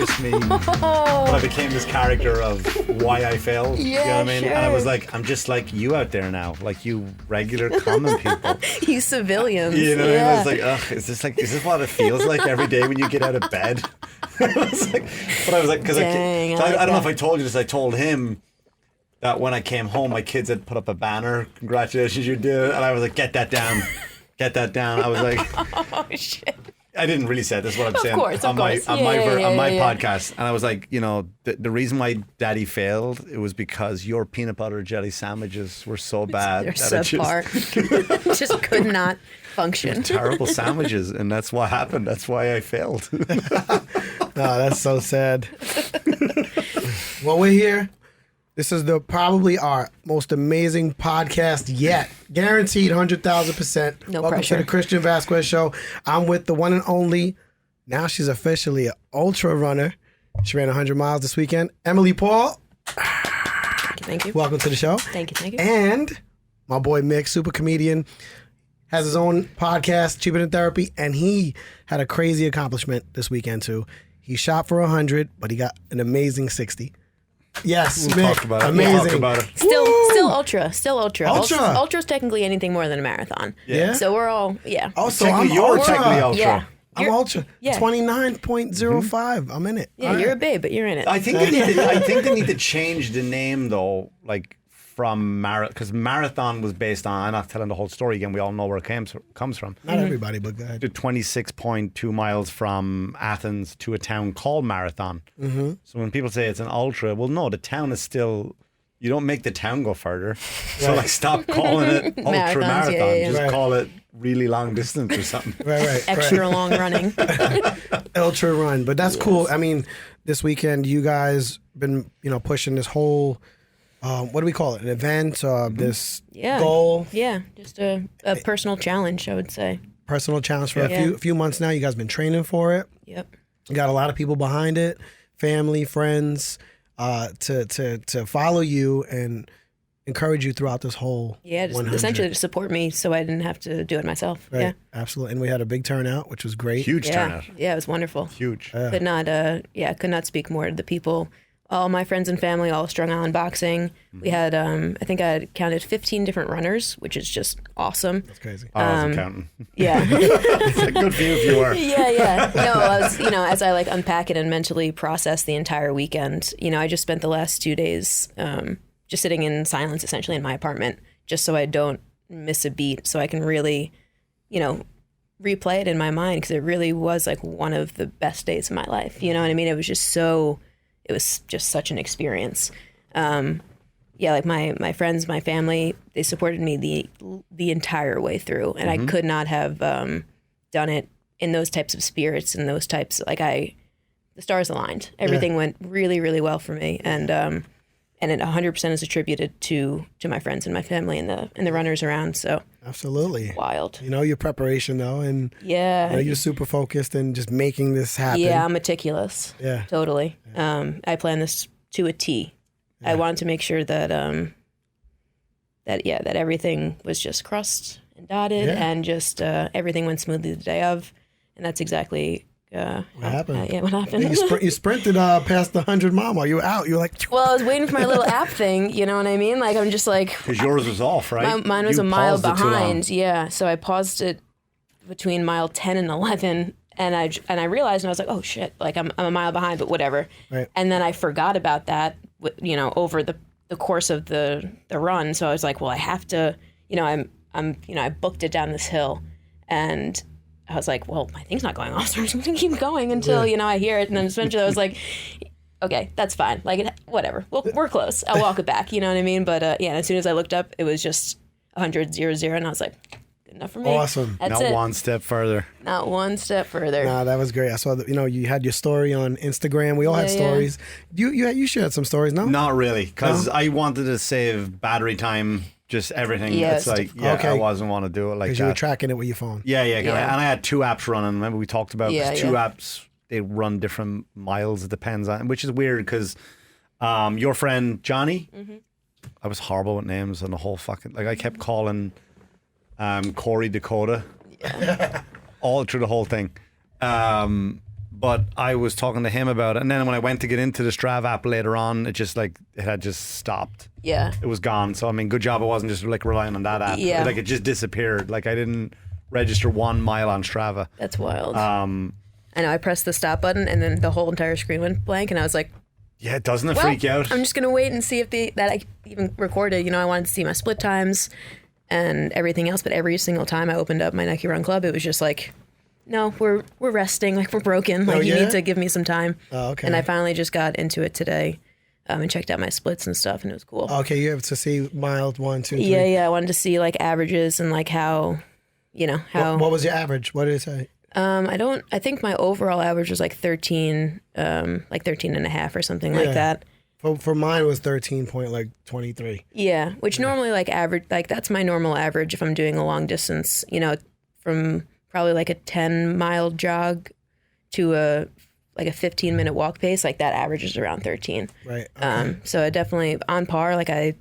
just me. But I became this character of why I failed. Yeah, you know what I mean? sure. And I was like, I'm just like you out there now, like you regular common people. You civilians. You know what I mean? I Yeah. was like, ugh, is this what it feels like every day when you get out of bed? I was like, because Dang, I I like don't know if that. I told you this. I told him that when I came home, my kids had put up a banner. Congratulations, you did it. And I was like, get that down. Get that down. I was like, Oh, shit. I didn't really say it. This is what I'm saying course, of on my course. on Yeah, my yeah, on my yeah. podcast. And I was like, you know, the reason why Daddy failed, it was because your peanut butter jelly sandwiches were so bad. They're that it subpar. Just could not function. terrible sandwiches, and that's what happened. That's why I failed. Oh, that's so sad. Well, we're here. This is probably our most amazing podcast yet. Guaranteed 100,000%. No Welcome pressure. to the Kristian Vasquez Show. I'm with the one and only, now she's officially an ultra runner. She ran 100 miles this weekend. Emily Paul, Thank you. welcome to the show. Thank you. Thank you. And my boy Mick, super comedian, has his own podcast, Cheaper Than Therapy, and he had a crazy accomplishment this weekend too. He shot for 100, but he got an amazing 60. Yes, We'll Mick, talk about it. amazing. We'll talk about it. Still ultra. Ultra. Ultra's technically anything more than a marathon. Yeah. So we're all, yeah. Oh, so Technically, I'm you're ultra. technically ultra. Yeah. I'm You're- ultra. yeah. 29.05. I'm in it. Yeah, All you're a right. babe, but you're in it. I think they need to change the name though, like from because marathon was based on. I'm not telling the whole story again. We all know where it comes from. Not everybody, but go ahead. To 26.2 miles from Athens to a town called Marathon. Mm-hmm. So when people say it's an ultra, well, no, the town is still. You don't make the town go further. So like, stop calling it ultra Marathons, marathon. yeah. Just Right. call it really long distance or something. Right. Extra long running. Ultra run, but that's cool. I mean, this weekend you guys been pushing this whole what do we call it? An event, this Yeah. goal, Yeah. Just a personal challenge, I would say. personal challenge for Yeah. a few months now. You guys been training for it. Yep. You got a lot of people behind it, family, friends, to follow you and encourage you throughout this whole Yeah, just 100. essentially to support me so I didn't have to do it myself. Right, Yeah. absolutely. And we had a big turnout, which was great. Huge Yeah. turnout. Yeah, it was wonderful. Huge. Could not speak more to the people. All my friends and family, all Strung Island Boxing. We had, I think I counted 15 different runners, which is just awesome. That's crazy. I wasn't counting. Yeah. It's like, good for you if you are. Yeah. No, I was, as I unpack it and mentally process the entire weekend, I just spent the last 2 days just sitting in silence, essentially in my apartment, just so I don't miss a beat, so I can really, replay it in my mind, because it really was one of the best days of my life. You know what I mean? It was just such an experience. My friends, my family, they supported me the entire way through, and I could not have done it in those types of spirits and those types. The stars aligned. Everything went really, really well for me, and it 100% is attributed to my friends and my family and the runners around. So Absolutely. wild. Your preparation though, and Yeah. you're super focused and just making this happen. Yeah, I'm meticulous. Yeah. Totally. I planned this to a T. I wanted to make sure that that everything was just crossed and dotted, and just everything went smoothly the day of, and that's exactly What happened? what happened. You sprinted past the 100-mile mark. You were out. You were like, Well, I was waiting for my little app thing. You know what I mean? I'm just Because yours was off, right? mine was You a mile paused it too long. behind. Yeah, so I paused it between mile 10 and 11. And I realized, and I was like, oh shit, I'm a mile behind, but whatever. Right. And then I forgot about that, over the course of the run. So I was like, well, I have to, I booked it down this hill, and I was like, well, my thing's not going off, so I'm just gonna keep going until I hear it. And then eventually I was like, okay, that's fine. Whatever, we're close. I'll walk it back. You know what I mean? But and as soon as I looked up, it was just 100, 0, 0, and I was like, good enough for me. Awesome. That's Not it. one step further. Not one step further. nah, that was great. I saw that. You had your story on Instagram. We all had Yeah, stories. You shared some stories, no? Not really, because I wanted to save battery time, just everything. Yeah, It's it's Okay. I wasn't want to do it like Because you were that. tracking it with your phone. Yeah. Yeah. And I had 2 apps running. Remember we talked about 2 Yeah. apps. They run different miles. It depends on, which is weird because your friend Johnny, I was horrible with names and the whole fucking I kept calling Corey Dakota all through the whole thing. But I was talking to him about it, and then when I went to get into the Strava app later on, it had just stopped. Yeah. It was gone. So I mean, good job. It wasn't just like relying on that app. Yeah. Like it just disappeared. Like I didn't register 1 mile on Strava. That's wild. I know. I pressed the stop button, and then the whole entire screen went blank, and I was like, yeah, doesn't it well, freak you out? I'm just gonna wait and see if that I even recorded. You know, I wanted to see my split times and everything else, but every single time I opened up my Nike Run Club, it was just like, no, we're resting, like we're broken, like you need to give me some time. Oh, okay. And I finally just got into it today, and checked out my splits and stuff, and it was cool. Okay, you have to see mild 1, 2, 3. Yeah. I wanted to see like averages and like how, how. What was your average? What did it say? I think my overall average was like 13, like 13 and a half or something like that. For mine it was 13.23. Yeah, which normally like average, like that's my normal average if I'm doing a long distance, from probably like a 10-mile jog to a 15-minute walk pace, like that average is around 13. Right. Okay. So I definitely on par. Like I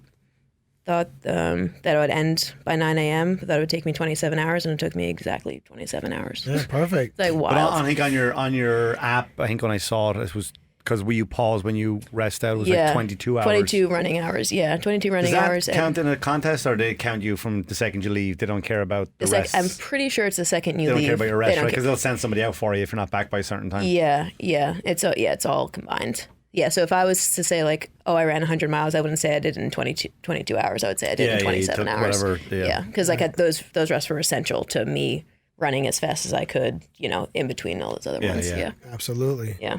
thought that it would end by 9 a.m. That it would take me 27 hours, and it took me exactly 27 hours. Yeah, perfect. It's like wild. But I think on your app, I think when I saw it was because you pause when you rest out. It was like 22 hours. 22 running hours. Yeah, 22 running hours. Does that count in a contest, or they count you from the second you leave? They don't care about the rest. I'm pretty sure it's the second you leave. They don't care about your rest, right? Because they'll send somebody out for you if you're not back by a certain time. Yeah. It's all combined. Yeah, so if I was to say like, oh, I ran 100 miles, I wouldn't say I did it in 22 hours. I would say I did it in 27 hours. Whatever, yeah, because like those rests were essential to me running as fast as I could, in between all those other ones. Yeah, absolutely. Yeah.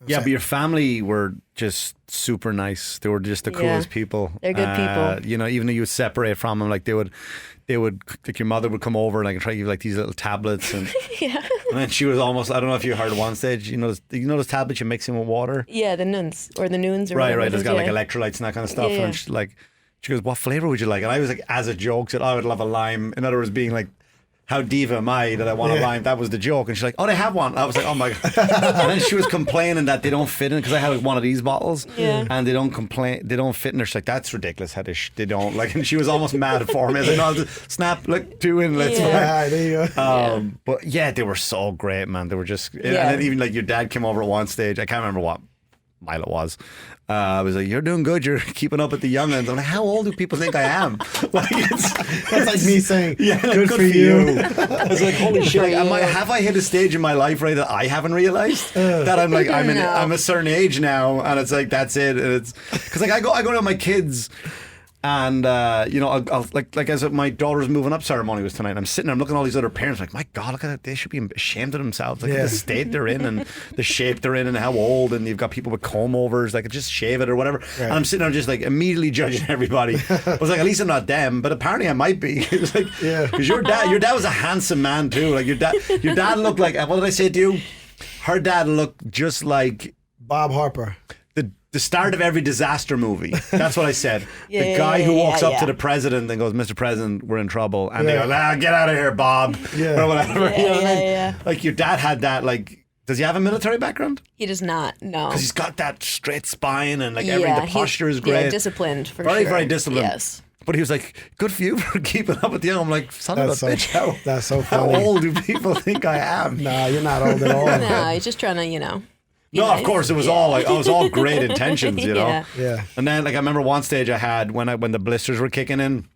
Yeah, but your family were just super nice. They were just the coolest people. They're good people. Even though you would separate from them, like they would like your mother would come over and like try to give you like these little tablets and yeah. And then she was almost, I don't know if you heard at one stage, those tablets you mix in with water? Yeah, the nuns or the noons or right, whatever. Right, it's got like electrolytes and that kind of stuff. Yeah. And she goes, what flavor would you like? And I was like, as a joke, said, I would love a lime. In other words, being like, how diva am I that I want a lime? That was the joke. And she's like, oh, they have one. I was like, oh my God. And then she was complaining that they don't fit in, because I had like one of these bottles and they don't fit in. She's like, that's ridiculous. They don't. Like, and she was almost mad for me. I was like, no, I'll just snap, look, 2 in, let's there you go. But yeah, they were so great, man. They were just, and then even like your dad came over at one stage. I can't remember what mile it was. I was like, you're doing good. You're keeping up with the young'uns. I'm like, how old do people think I am? Like, that's like me saying, good for I you. was like, holy shit. Like, have I hit a stage in my life, right, that I haven't realized? That I'm like, I'm a certain age now, and it's like, that's it. And it's because like I go to my kids. And I'll like as my daughter's moving up ceremony was tonight, and I'm sitting there, I'm looking at all these other parents, like, my God, look at that, they should be ashamed of themselves, like the state they're in and the shape they're in and how old, and you've got people with comb overs, like just shave it or whatever. And I'm sitting there just like immediately judging everybody. I was like, at least I'm not them, but apparently I might be. It's like, because your dad was a handsome man too. Like your dad looked like, what did I say to you? Her dad looked just like Bob Harper. The start of every disaster movie. That's what I said. The guy who walks up to the president and goes, Mr. President, we're in trouble. And they go, get out of here, Bob. Or whatever. Like your dad had that, like, does he have a military background? He does not, no. Because he's got that straight spine and like the posture is great. Yeah, disciplined for very, sure. Very disciplined. Yes. But he was like, good for you for keeping up with the young. I'm like, son of a bitch. That's so funny. How old do people think I am? Nah, you're not old at all. No, he's just trying to, No, of course, it was all like, it was all great intentions, you know. Yeah. And then, like, I remember one stage I had when the blisters were kicking in,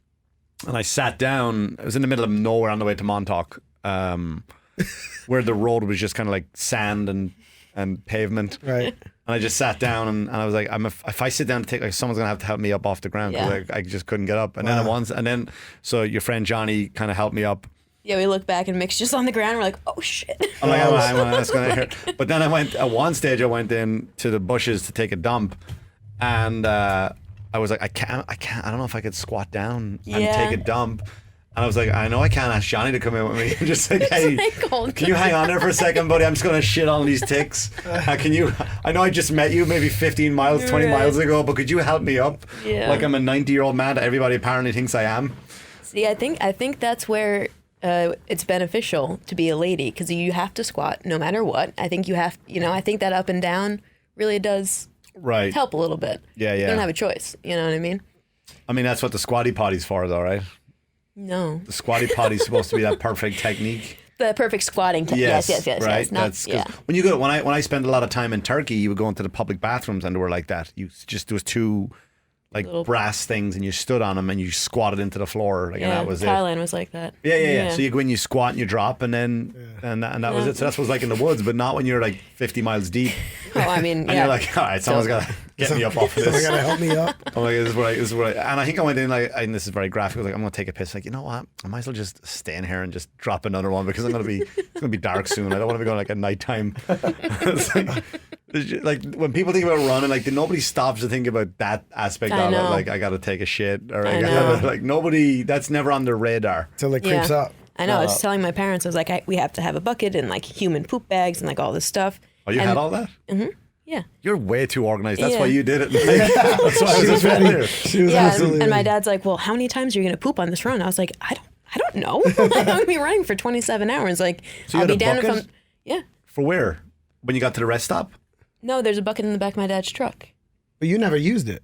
and I sat down. It was in the middle of nowhere on the way to Montauk, where the road was just kind of like sand and pavement. Right. And I just sat down and I was like, if I sit down to take, like, someone's gonna have to help me up off the ground, because I just couldn't get up. And then so your friend Johnny kind of helped me up. Yeah, we look back and Mick's just on the ground. We're like, oh shit. I'm like, that's gonna hurt. But then at one stage I went in to the bushes to take a dump, and I was like, I can't. I don't know if I could squat down and take a dump. And I was like, I know I can't ask Johnny to come in with me. Just like, hey, can you hang on there for a second, buddy? I'm just gonna shit on these ticks. Can you? I know I just met you maybe 15 miles, 20 miles ago, but could you help me up? Yeah. Like I'm a 90-year-old man that everybody apparently thinks I am. See, I think that's where it's beneficial to be a lady, because you have to squat no matter what. I think you have, I think that up and down really does help a little bit. Yeah. You don't have a choice. You know what I mean? I mean, that's what the squatty potty's for, though, right? No. The squatty potty's supposed to be that perfect technique. The perfect squatting. Yes. Right. Not, That's when you go. When I spent a lot of time in Turkey, you would go into the public bathrooms and they were like that. There was two like little brass things, and you stood on them and you squatted into the floor, and that was Thailand was like that. Yeah. So you go in, you squat, and you drop, and then and that was it. So that's what it was like in the woods, but not when you're like 50 miles deep. Oh, I mean, and you're like, all right, someone's got to get me up off of this. Someone got to help me up. I'm like, this is what and I think I went in and this is very graphic. I was like, I'm going to take a piss. Like, you know what? I might as well just stay in here and just drop another one because it's going to be dark soon. I don't want to be going like at nighttime. It's like when people think about running, like nobody stops to think about that aspect of it. Like, I got to take a shit, or nobody. That's never on their radar till it creeps up. I know. I was telling my parents, I was like, we have to have a bucket and like human poop bags and like all this stuff. Oh, you had all that? Mm-hmm. Yeah. You're way too organized. That's why you did it. That's why I was ready. She was absolutely. And my dad's like, well, how many times are you going to poop on this run? I was like, I don't know. I'm going to be running for 27 hours. Like, so I'll be down if I'm. Yeah. For where? When you got to the rest stop? No, there's a bucket in the back of my dad's truck. But you never used it.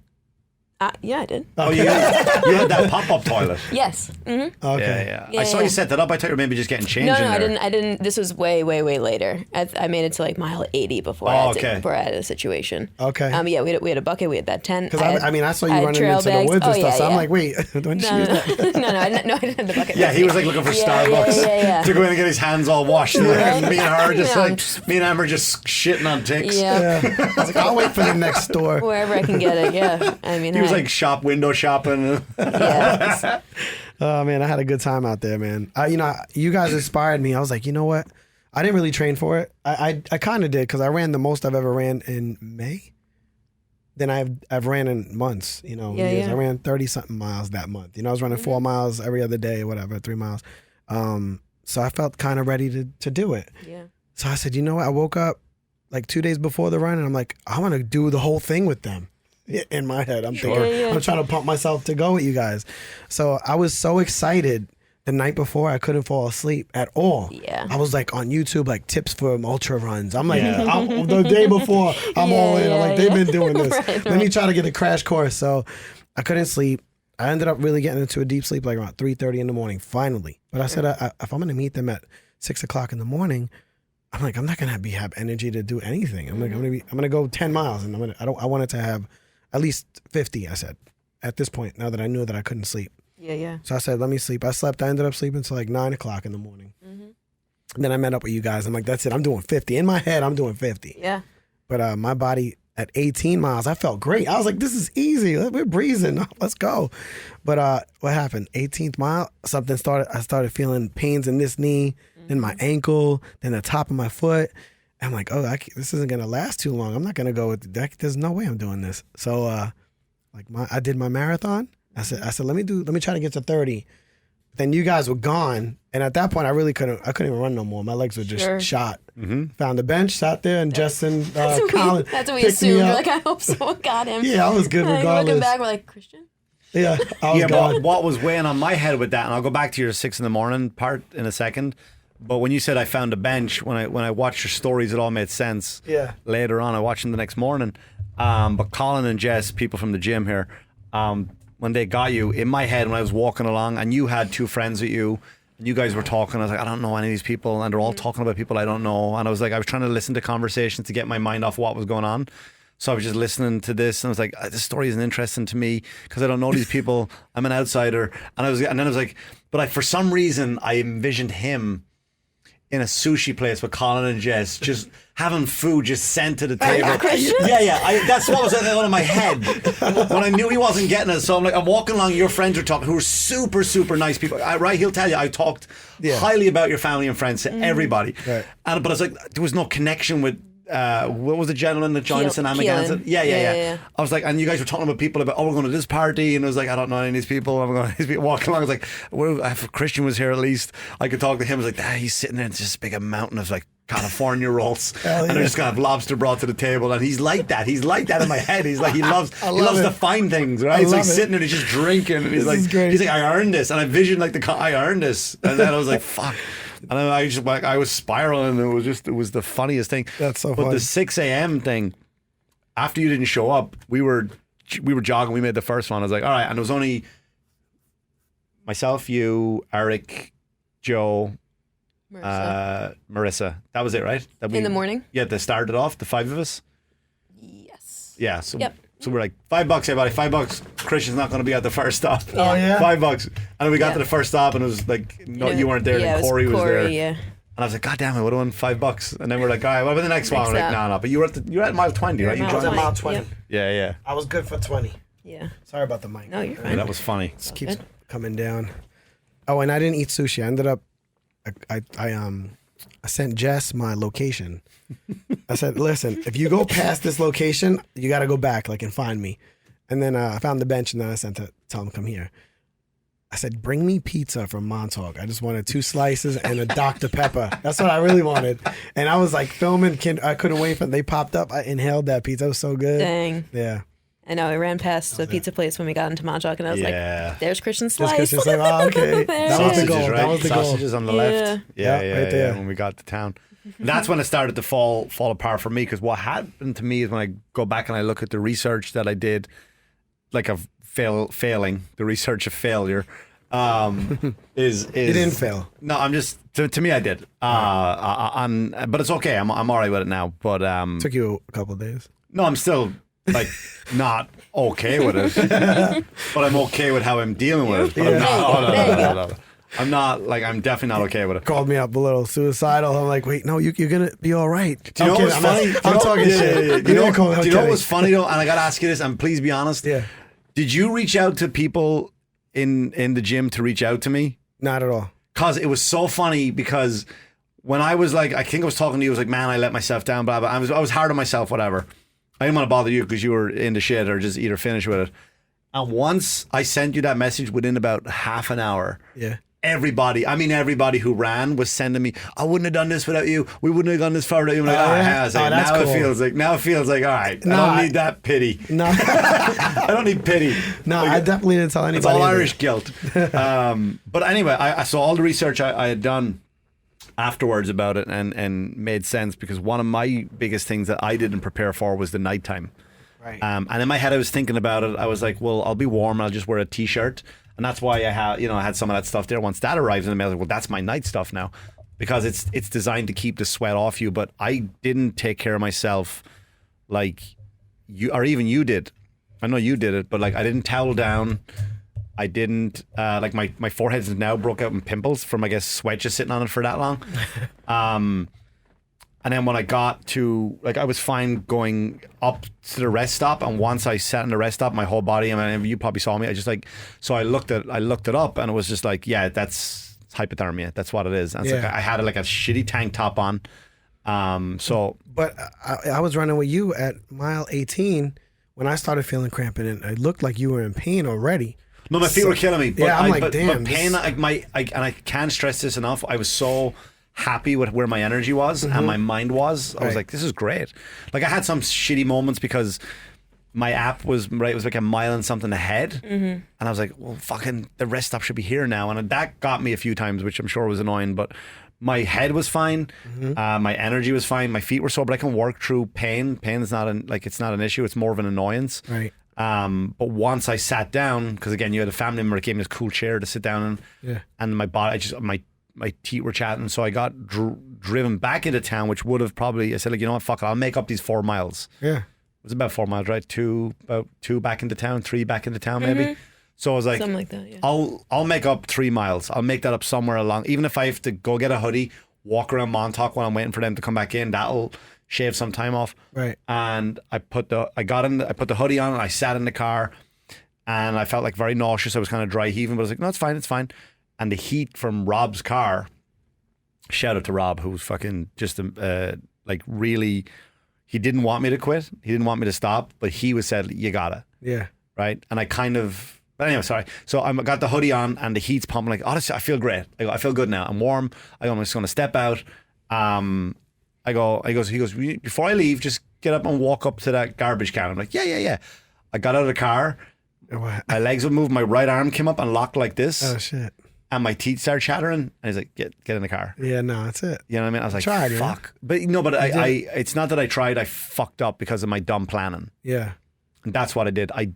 Yeah, I did. Oh, you had that pop-up toilet. Yes. Mm-hmm. Okay. Yeah. I saw you set that up. I thought you were maybe just getting changed. No, I didn't. This was way later. I made it to like mile 80 before I had a situation. Okay. Yeah, we had a bucket. We had that tent. Because I saw you running into the woods and stuff. So I'm like, wait, when did she use that? No, I didn't have the bucket. Yeah, he was like looking for Starbucks to go in and get his hands all washed. And me and her me and Amber just shitting on ticks. Yeah. I was like, I'll wait for the next store. Wherever I can get it. Yeah. I mean, he was like window shopping. Yeah. Oh man, I had a good time out there, man. You guys inspired me. I was like, you know what? I didn't really train for it. I kind of did because I ran the most I've ever ran in May. Then I've ran in months. Years. I ran 30 something miles that month. I was running 4 miles every other day, whatever, 3 miles. So I felt kind of ready to do it. Yeah. So I said, you know what? I woke up like 2 days before the run, and I'm like, I want to do the whole thing with them. In my head, I'm thinking, I'm trying to pump myself to go with you guys. So I was so excited the night before, I couldn't fall asleep at all. Yeah. I was like on YouTube, like tips for ultra runs. I'm like, the day before, I'm all in. I'm like, they've been doing this. Let me try to get a crash course. So I couldn't sleep. I ended up really getting into a deep sleep like around 3:30 in the morning, finally. But I said, if I'm going to meet them at 6 o'clock in the morning, I'm like, I'm not going to have energy to do anything. I'm like, I'm going to go 10 miles, and I wanted to have at least 50, I said, at this point, now that I knew that I couldn't sleep. Yeah. So I said, let me sleep. I ended up sleeping until like 9 o'clock in the morning. Mm-hmm. And then I met up with you guys. I'm like, that's it. I'm doing 50. In my head, I'm doing 50. Yeah. But my body at 18 miles, I felt great. I was like, this is easy. We're breezing. Let's go. But what happened? 18th mile, something started. I started feeling pains in this knee, then my ankle, then the top of my foot. I'm like, this isn't going to last too long. I'm not going to go with that. There's no way I'm doing this. So I did my marathon. I said, let me try to get to 30. Then you guys were gone. And at that point, I couldn't even run no more. My legs were just shot. Mm-hmm. Found a bench, sat there, and Justin, Colin. That's what we assumed. We're like, I hope someone got him. Yeah, I was good regardless. Looking back, we're like, Kristian? Yeah, I was gone. But what was weighing on my head with that, and I'll go back to your 6 a.m. part in a second. But when you said I found a bench, when I watched your stories, it all made sense. Yeah. Later on, I watched them the next morning. But Colin and Jess, people from the gym here, when they got you, in my head when I was walking along, and you had 2 friends with you, and you guys were talking, I was like, I don't know any of these people, and they're all talking about people I don't know. And I was trying to listen to conversations to get my mind off what was going on. So I was just listening to this, and I was like, this story isn't interesting to me because I don't know these people. I'm an outsider. And then I was like, but for some reason, I envisioned him in a sushi place with Colin and Jess, just having food just sent to the table. That's what was going on in my head when I knew he wasn't getting it. So I'm walking along. Your friends are talking, who are super, super nice people. Right? He'll tell you, I talked highly about your family and friends to everybody. Right. But I was like, there was no connection with. What was the gentleman that joined us in Amagansett? Yeah. I was like, and you guys were talking about people about, we're going to this party, and I was like, I don't know any of these people. I'm going to these people walking along. I was like, if Kristian was here, at least I could talk to him. I was like, he's sitting there, and it's just big a mountain of like California rolls, and they're just gonna have lobster brought to the table, and he's like that. He's like that in my head. He's like he loves to find things, right? He's like sitting there, he's just drinking, and he's like, I earned this, and I visioned like I earned this, and then I was like, fuck. And then I was spiraling, and it was the funniest thing. That's so funny. But the 6 a.m. thing, after you didn't show up, we were jogging. We made the first one. I was like, all right, and it was only myself, you, Eric, Joe, Marissa. That was it, right? In the morning? Yeah, they started off, the 5 of us. Yes. Yeah. So, Yep. so we're like, $5, everybody, $5. Christian's not going to be at the first stop. Oh, yeah? $5. And then we got to the first stop and it was like, no, you weren't there. Yeah, and Corey was there. Yeah. And I was like, God damn it, I would have won $5. And then we're like, all right, what about the next one? We're like, no. But you were at mile 20, right? You I was joined at us. mile 20. Yep. Yeah. I was good for 20. Yeah. Sorry about the mic. No, you're Yeah, fine. that was funny. It keeps coming down. Oh, and I didn't eat sushi. I ended up, I sent Jess my location. I said, listen, if you go past this location, you got to go back, like, and find me. And then I found the bench, and then I sent to tell him, come here. I said, bring me pizza from Montauk. I just wanted 2 slices and a Dr. Pepper. That's what I really wanted. And I was like filming. I couldn't wait for they popped up. I inhaled that pizza. It was so good. Dang. Yeah. I know. I ran past the pizza place when we got into Montauk, and I was like, "There's Kristian Slice." Just because you're like, oh, okay. That was the goal. Right? That was the goal. Sausages on the left. Yeah, right there. when we got to town. That's when it started to fall apart for me, because what happened to me is when I go back and I look at the research that I did, like of failing, the research of failure, is You didn't fail. No, I'm just to me I did. But it's okay. I'm all right with it now. But Took you a couple of days. no, I'm still like not okay with it, but I'm okay with how I'm dealing with it. But I'm not like, I'm definitely not okay with it. Called me up a little suicidal. I'm like, wait, no, you're gonna be all right. Do you know what's funny? I'm talking shit. Do you know what was funny though? And I gotta ask you this, and please be honest. Yeah. Did you reach out to people in the gym to reach out to me? Not at all. Cause it was so funny, because when I was like, I think I was talking to you, I was like, man, I let myself down, blah, blah. I was hard on myself, whatever. I didn't want to bother you because you were into shit, or just eat or finish with it. And once I sent you that message, within about half an hour, Yeah. everybody who ran was sending me, I wouldn't have done this without you. We wouldn't have gone this far without you. I'm like, I was like, that's now cool. it feels like, all right, I don't need that pity. No, I don't need pity. no, I definitely didn't tell anybody. It's all either. Irish guilt. But anyway, I saw all the research I had done afterwards about it, and made sense, because one of my biggest things that I didn't prepare for was the nighttime. Right. And in my head I was thinking about it. I was like, well, I'll be warm, I'll just wear a t-shirt. And that's why I had some of that stuff there. Once that arrives in the mail, I was like, well, that's my night stuff now, because it's designed to keep the sweat off you. But I didn't take care of myself like you, or even you did. I know you did it, but like, I didn't towel down. I didn't like my forehead's now broke out in pimples from, I guess, sweat just sitting on it for that long. And then when I got to, like, I was fine going up to the rest stop, and once I sat in the rest stop, my whole body, I mean, you probably saw me, I just like, so I looked it up, and it was just like, yeah, that's hypothermia. That's what it is. And it's like, I had like a shitty tank top on. But I was running with you at mile 18 when I started feeling cramping, and it looked like you were in pain already. No, my feet were killing me. But yeah, I'm like, damn. But pain, and I can't stress this enough. I was so happy with where my energy was and my mind was. I was like, this is great. Like, I had some shitty moments because my app was like a mile and something ahead, and I was like, well, fucking the rest stop should be here now, and that got me a few times, which I'm sure was annoying. But my head was fine, my energy was fine, my feet were sore, but I can work through pain. Pain is not it's not an issue. It's more of an annoyance. Right. But once I sat down, because again, you had a family member that gave me this cool chair to sit down in, and my body, my teeth were chatting, so I got driven back into town, which would have probably, I said, like, you know what, fuck it, I'll make up these 4 miles. Yeah. It was about 4 miles, right? About two back into town, 3 back into town, maybe. So I was like, something like that. Yeah. I'll make up 3 miles. I'll make that up somewhere along. Even if I have to go get a hoodie, walk around Montauk while I'm waiting for them to come back in, that'll shave some time off. Right. And I put the hoodie on, and I sat in the car, and I felt like very nauseous. I was kind of dry heaving, but I was like, no, it's fine. And the heat from Rob's car, shout out to Rob, who was fucking just like really, he didn't want me to quit. He didn't want me to stop, but he was said, you gotta. Yeah. Right. And I kind of, but anyway, sorry. So I got the hoodie on, and the heat's pumping. Like, honestly, I feel great. I feel good now. I'm warm. I'm just going to step out. He goes, before I leave, just get up and walk up to that garbage can. I'm like, yeah. I got out of the car. My legs would move. My right arm came up and locked like this. Oh, shit. And my teeth started chattering. And he's like, get in the car. Yeah, no, that's it. You know what I mean? I was like, fuck. But no, but it's not that I tried. I fucked up because of my dumb planning. Yeah. And that's what I did. I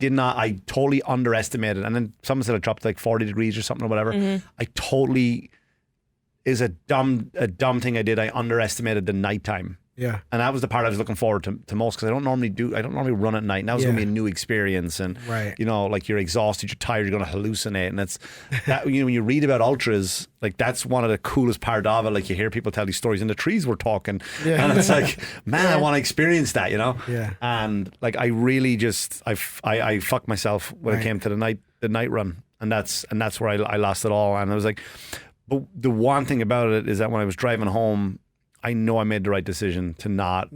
totally underestimated. And then someone said I dropped like 40 degrees or something or whatever. I totally is a dumb thing I did. I underestimated the nighttime. Yeah. And that was the part I was looking forward to most, because I don't normally run at night. And that was going to be a new experience. And, you know, like you're exhausted, you're tired, you're going to hallucinate. And it's that, you know, when you read about ultras, like that's one of the coolest part of it. Like you hear people tell these stories and the trees were talking. Yeah. And it's like, man, I want to experience that, you know? Yeah. And like, I really just, I fucked myself when it came to the night run. And that's where I lost it all. And I was like, but the one thing about it is that when I was driving home, I know I made the right decision to not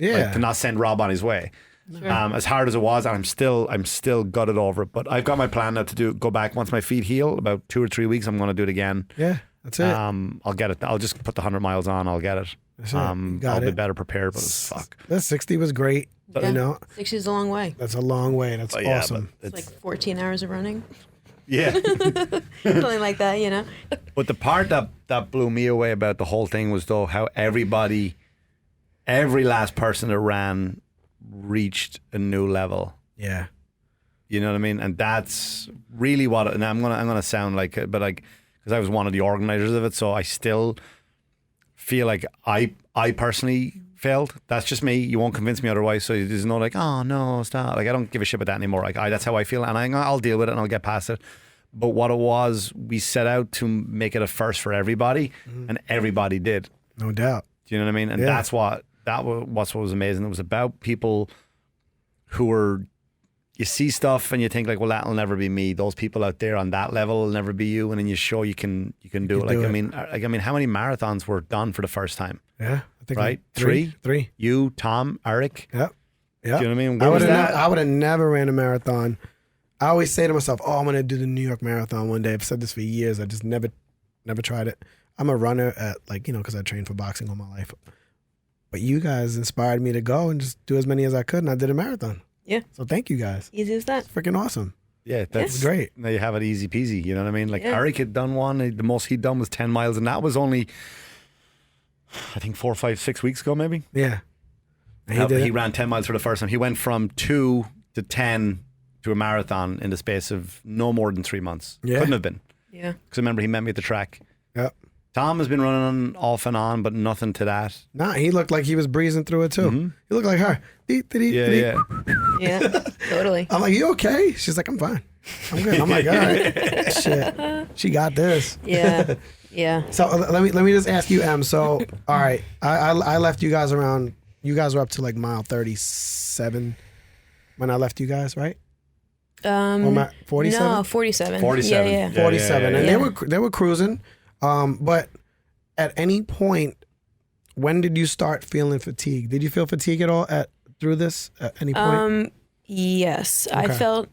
send Rob on his way. Sure. As hard as it was, and I'm still gutted over it. But I've got my plan now to go back once my feet heal. About 2 or 3 weeks, I'm going to do it again. Yeah, that's it. I'll get it. I'll just put the 100 miles on. I'll get it. I'll be better prepared. But it's fuck. That 60 was great. But, you know, 60 is a long way. That's a long way. That's awesome. It's like 14 hours of running. Yeah. Something like that, you know. But the part that blew me away about the whole thing was though how every last person that ran reached a new level. Yeah. You know what I mean? And that's really what, and I'm gonna sound like, but like, because I was one of the organizers of it, so I still feel like I personally failed. That's just me. You won't convince me otherwise. So there's no like, oh no, stop. Like I don't give a shit about that anymore. Like that's how I feel, and I'll deal with it and I'll get past it. But what it was, we set out to make it a first for everybody, and everybody did. No doubt. Do you know what I mean? And that's what was amazing. It was about people who were, you see stuff and you think like, well, that'll never be me. Those people out there on that level will never be you. And then you show you can do it. Like, I mean, how many marathons were done for the first time? Yeah. I think right? Three. You, Tom, Eric. Yep. Do you know what I mean? I would have never ran a marathon. I always say to myself, oh, I'm going to do the New York Marathon one day. I've said this for years. I just never tried it. I'm a runner at because I trained for boxing all my life. But you guys inspired me to go and just do as many as I could, and I did a marathon. Yeah. So thank you guys. Easy as that. It's freaking awesome. Yeah, that's great. Now you have it easy peasy, you know what I mean? Like Eric had done one, the most he'd done was 10 miles, and that was only, I think 4, 5, 6 weeks ago maybe. Yeah. He ran 10 miles for the first time. He went from 2 to 10 to a marathon in the space of no more than 3 months. Yeah. Couldn't have been. Yeah. Because I remember he met me at the track. Yep. Tom has been running off and on, but nothing to that. Nah, he looked like he was breezing through it too. Mm-hmm. He looked like her. Yeah, totally. I'm like, you okay? She's like, I'm fine. I'm good. I'm like, all right. Shit. She got this. Yeah. Yeah. So let me just ask you, Em. So, all right, I left you guys around, you guys were up to like mile 37 when I left you guys, right? 47? No, 47. 47. Yeah. 47. And they were cruising. But at any point, when did you start feeling fatigue? Did you feel fatigue at all through this at any point? Yes, okay. I felt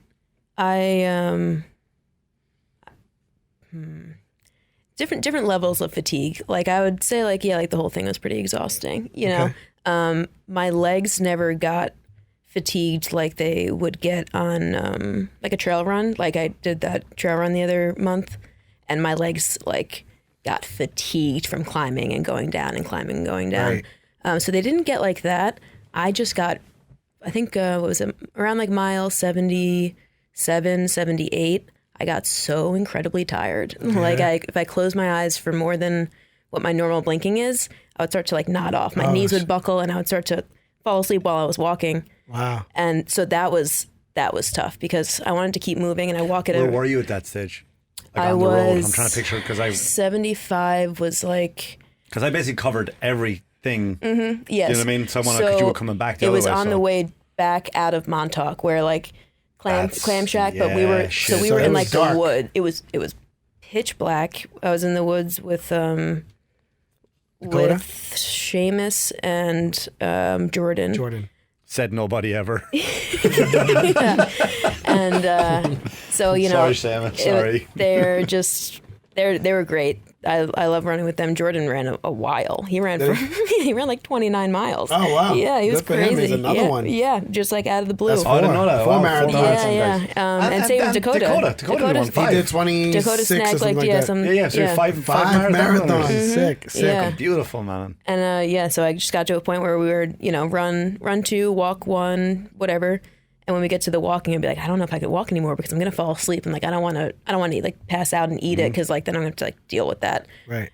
different levels of fatigue. Like I would say, like the whole thing was pretty exhausting. You know, my legs never got fatigued like they would get on like a trail run. Like I did that trail run the other month, and my legs got fatigued from climbing and going down and climbing and going down. Right. So they didn't get like that. I just got, I think, what was it, around like mile 77, 78, I got so incredibly tired. Yeah. Like if I closed my eyes for more than what my normal blinking is, I would start to like nod off. My knees would buckle and I would start to fall asleep while I was walking. Wow. And so that was tough because I wanted to keep moving and I walk at Where were you at that stage? Like I on the was. road. I'm trying to picture it because 75 was like. Because I basically covered everything. Mm-hmm, yes. Do you know what I mean? Because you were coming back the other way. It was on the way back out of Montauk, where like Clam Shack, but we were in like the wood. It was pitch black. I was in the woods with Seamus and Jordan. Said nobody ever. Yeah. And so sorry, Sam. Sorry. They were great. I love running with them. Jordan ran a while. He ran like 29 miles. Oh wow! Yeah, he was Good for crazy. Him. He's another one. Yeah, just like out of the blue. That's I didn't know that. 4 marathons. Yeah. And same with Dakota. Dakota won 5. He did 26 Dakota snagged like that. So 5 marathons. Mm-hmm. Sick. Yeah. Beautiful, man. And so I just got to a point where we were, run 2, walk 1, whatever. And when we get to the walking, I'd be like, I don't know if I could walk anymore because I'm gonna fall asleep. I'm like, I don't want to like pass out and eat it because like then I'm gonna have to like deal with that. Right.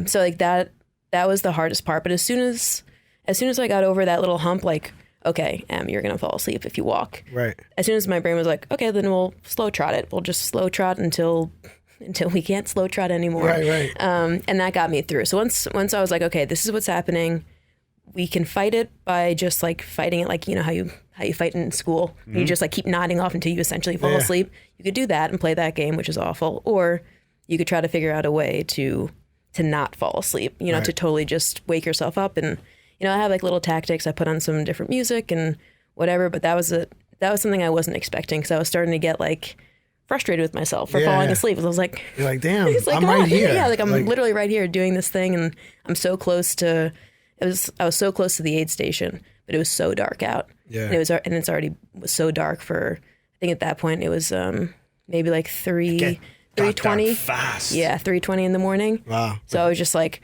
So like that was the hardest part. But as soon as I got over that little hump, like, okay, you're gonna fall asleep if you walk. Right. As soon as my brain was like, okay, then we'll slow trot it. We'll just slow trot until we can't slow trot anymore. Right. And that got me through. So once I was like, okay, this is what's happening. We can fight it by just like fighting it, like, you know, how you fight in school. You just like keep nodding off until you essentially fall asleep. You could do that and play that game, which is awful. Or you could try to figure out a way to not fall asleep, you know, to totally just wake yourself up. And, you know, I have like little tactics. I put on some different music and whatever, but that was something I wasn't expecting because I was starting to get like frustrated with myself for falling asleep. I was like, you're like, damn, like, I'm right here. Yeah, like I'm literally right here doing this thing and I'm so close to, I was so close to the aid station, but it was so dark out. Yeah. And it's already was so dark for, I think at that point it was maybe like 3:20. Fast. Yeah, 3:20 in the morning. Wow. So I was just like,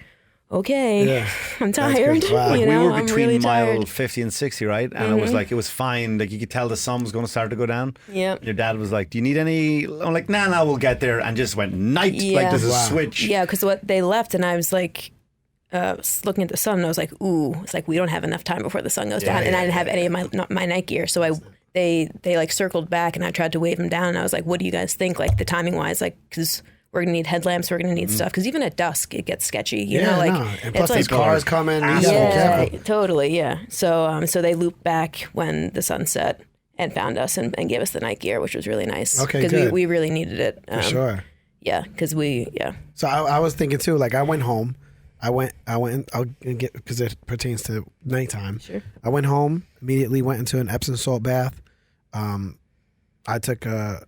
okay, I'm tired. Wow. You We know, were I'm between really mile tired. 50 and 60, right? And it was like, it was fine. Like you could tell the sun was going to start to go down. Yep. Your dad was like, do you need any? I'm like, nah, we'll get there. And just went night. Like there's a switch. Yeah, because what they left and I was like, looking at the sun and I was like, ooh, it's like we don't have enough time before the sun goes down. And I didn't have any of my night gear. So they like circled back and I tried to wave them down. And I was like, what do you guys think? Like the timing wise, like, because we're going to need headlamps, we're going to need stuff. Because even at dusk, it gets sketchy, you know? Like, And plus it's these like, cars coming. You gotta be careful. totally, yeah. So they looped back when the sun set and found us and gave us the night gear, which was really nice. Okay, because good. we really needed it. For sure. Yeah, because So I was thinking too, like I went home. I'll get, because it pertains to nighttime. Sure. I went home, immediately went into an Epsom salt bath. I took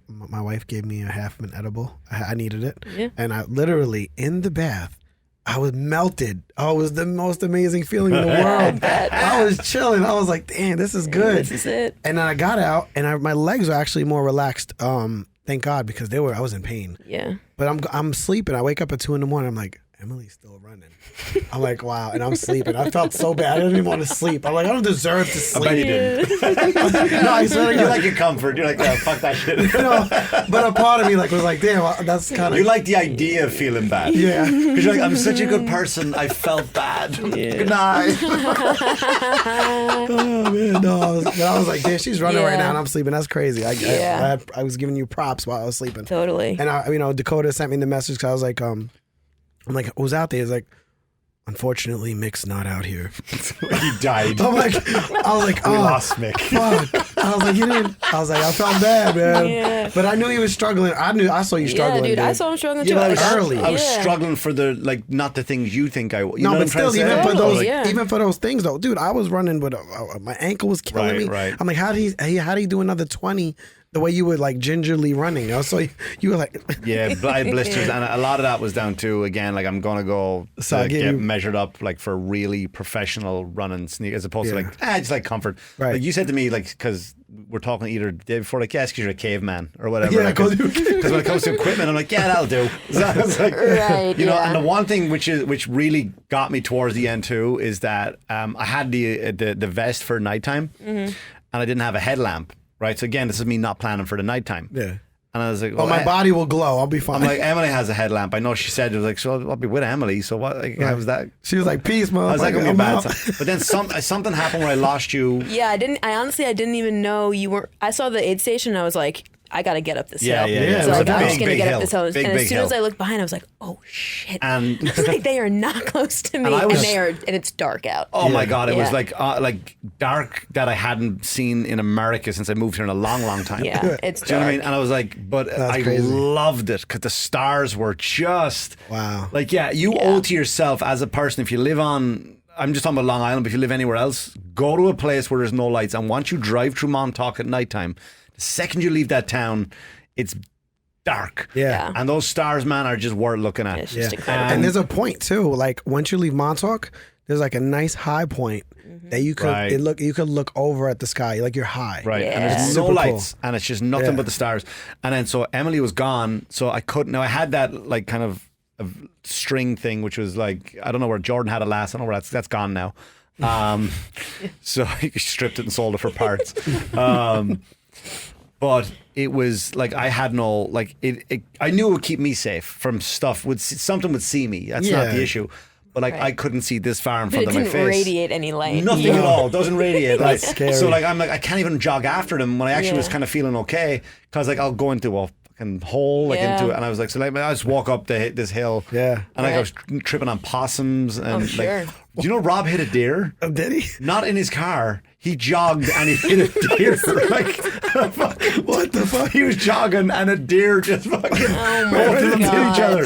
my wife gave me a half of an edible. I needed it. Yeah. And I literally, in the bath, I was melted. Oh, it was the most amazing feeling in the world. I was chilling. I was like, damn, this is good. This is it. And then I got out and my legs were actually more relaxed. Thank God, because I was in pain. Yeah. But I'm sleeping. I wake up at 2 a.m. I'm like, Emily's still running. I'm like, wow. And I'm sleeping. I felt so bad. I didn't even want to sleep. I'm like, I don't deserve to sleep. I bet you did. No, I swear to You God. like your comfort. You're like, oh, fuck that shit. But a part of me was like, damn, that's kind of. You like the idea of feeling bad. Yeah. Because you're like, I'm such a good person. I felt bad. Good night. Oh man, no. I was like, damn, she's running right now, and I'm sleeping. That's crazy. I was giving you props while I was sleeping. Totally. And Dakota sent me the message because I was like, I'm like, who's out there? He's like, unfortunately, Mick's not out here. He died. I was like, We oh, lost Mick. fuck. I was like, you didn't. I was like, I felt bad, man. Yeah. But I knew he was struggling. I saw you struggling. Yeah, dude, I saw him struggling too. Yeah, but early. I was Yeah. struggling for not the things you think I. You know No, what but I'm trying still, to even say? for those, Yeah. even for those things, though, dude, I was running with my ankle was killing me. Right. I'm like, how did he do another 20 the way you were like gingerly running? So you were like, Yeah, I had blisters, and a lot of that was down to, again, like I'm gonna go So I to give get you- measured up like for really professional running sneak, as opposed to Yeah. like just like comfort. Right. Like you said to me, like, because we're talking either the day before, like, yes, because you're a caveman or whatever. Yeah, like, 'cause because when it comes to equipment, I'm like, yeah, that'll do. So I was like, Right, you know. yeah. And the one thing which really got me towards the end too is that I had the vest for nighttime, and I didn't have a headlamp. Right, so again, this is me not planning for the nighttime. yeah. And I was like, Oh, my body will glow. I'll be fine. I'm like, Emily has a headlamp. I know she said it was like, so I'll be with Emily. So what? Like, how was that? she was like, peace, motherfucker. I was like, I'm gonna be a bad out. time. But then something happened where I lost you. Yeah, I honestly didn't even know you were. I saw the aid station and I was like, I gotta get up this hill. yeah. So like, It's a I'm big, just gonna big get hill. up this hill. Big, and as big soon as hill. I looked behind, I was like, oh shit. And It's like they are not close to me, And I and, was- and it's dark out. oh my God, it was Yeah. like dark that I hadn't seen in America since I moved here in a long, long time. Yeah, it's Do you know what I dark. mean? And I was like, but I crazy. loved it because the stars were just Wow. Like, yeah, you owe to yourself as a person, if you live on, I'm just talking about Long Island, but if you live anywhere else, go to a place where there's no lights. And once you drive through Montauk at nighttime, the second you leave that town, it's dark. Yeah. And those stars, man, are just worth looking at. It's just Yeah. incredible. And there's a point too. Like once you leave Montauk, there's like a nice high point that you could Right. you could look over at the sky, like you're high. Right, and Yeah. there's no Super lights, and it's just nothing Yeah. but the stars. And then so Emily was gone, so I couldn't. Now I had that like kind of a string thing, which was like, I don't know where Jordan had it last. I don't know where that's gone now. So he stripped it and sold it for parts. But it was like I had no like it I knew it would keep me safe from stuff. Something would see me. That's not the issue. But like I couldn't see this far in front of my face. It didn't radiate any light. Nothing at all. Doesn't radiate. Like, That's scary. so like I'm like I can't even jog after them when I actually was kind of feeling okay because like I'll go into a fucking hole like into it, and I was like so like I just walk up this hill. Yeah. And like I was tripping on possums and sure. like. Do you know Rob hit a deer? Oh, did he? Not in his car. He jogged and he hit a deer. Like, what the fuck? He was jogging and a deer just fucking both of them hit each other.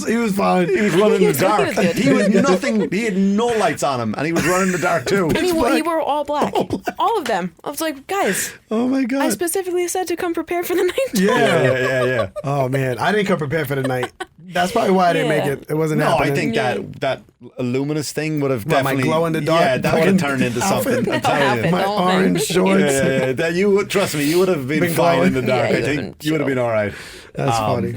He was fine. He was running in the dark. good. He was nothing. He had no lights on him, and he was running in the dark too. And he wore all black. All of them. I was like, guys, Oh my god. I specifically said to come prepared for the night. Yeah. Oh man, I didn't come prepared for the night. That's probably why I didn't make it. It wasn't No, happening. I think that luminous thing would have What, my definitely glow in the dark Yeah, that would have fucking turned into outfit? something. I'm telling you. my the whole thing. orange shorts. Yeah. That you would trust me. You would have been fine in the dark. Yeah, I you'd have think been you would have been all right. That's funny.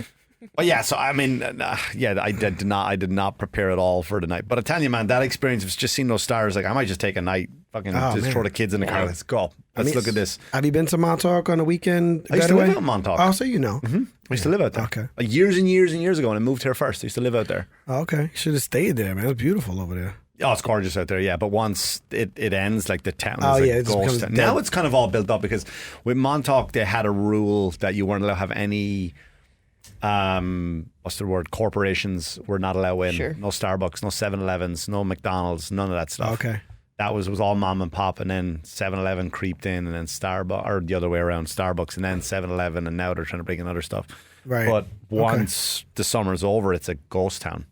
But yeah, so I mean, I did not prepare at all for the night. But I tell you, man, that experience of just seeing those stars, like I might just take a night, fucking just man. throw the kids in the car. Let's go. Let's look at this. Have you been to Montauk on the weekend? I used to live out in Montauk. Oh, so you know. I used to live out there. Okay. Years and years and years ago, and I moved here first. I used to live out there. Oh, okay. Should have stayed there, man. It's beautiful over there. Oh, it's gorgeous out there, yeah. But once it ends, like the town is Oh, like yeah, it just ghost becomes town. dead. Now it's kind of all built up because with Montauk, they had a rule that you weren't allowed to have any, what's the word, corporations were not allowed in. Sure. No Starbucks, no 7-Elevens, no McDonald's, none of that stuff. Okay. That was all mom and pop, and then 7-Eleven creeped in, and then Starbucks, or the other way around, Starbucks, and then 7-Eleven, and now they're trying to bring in other stuff. Right. But once the summer's over, it's a ghost town.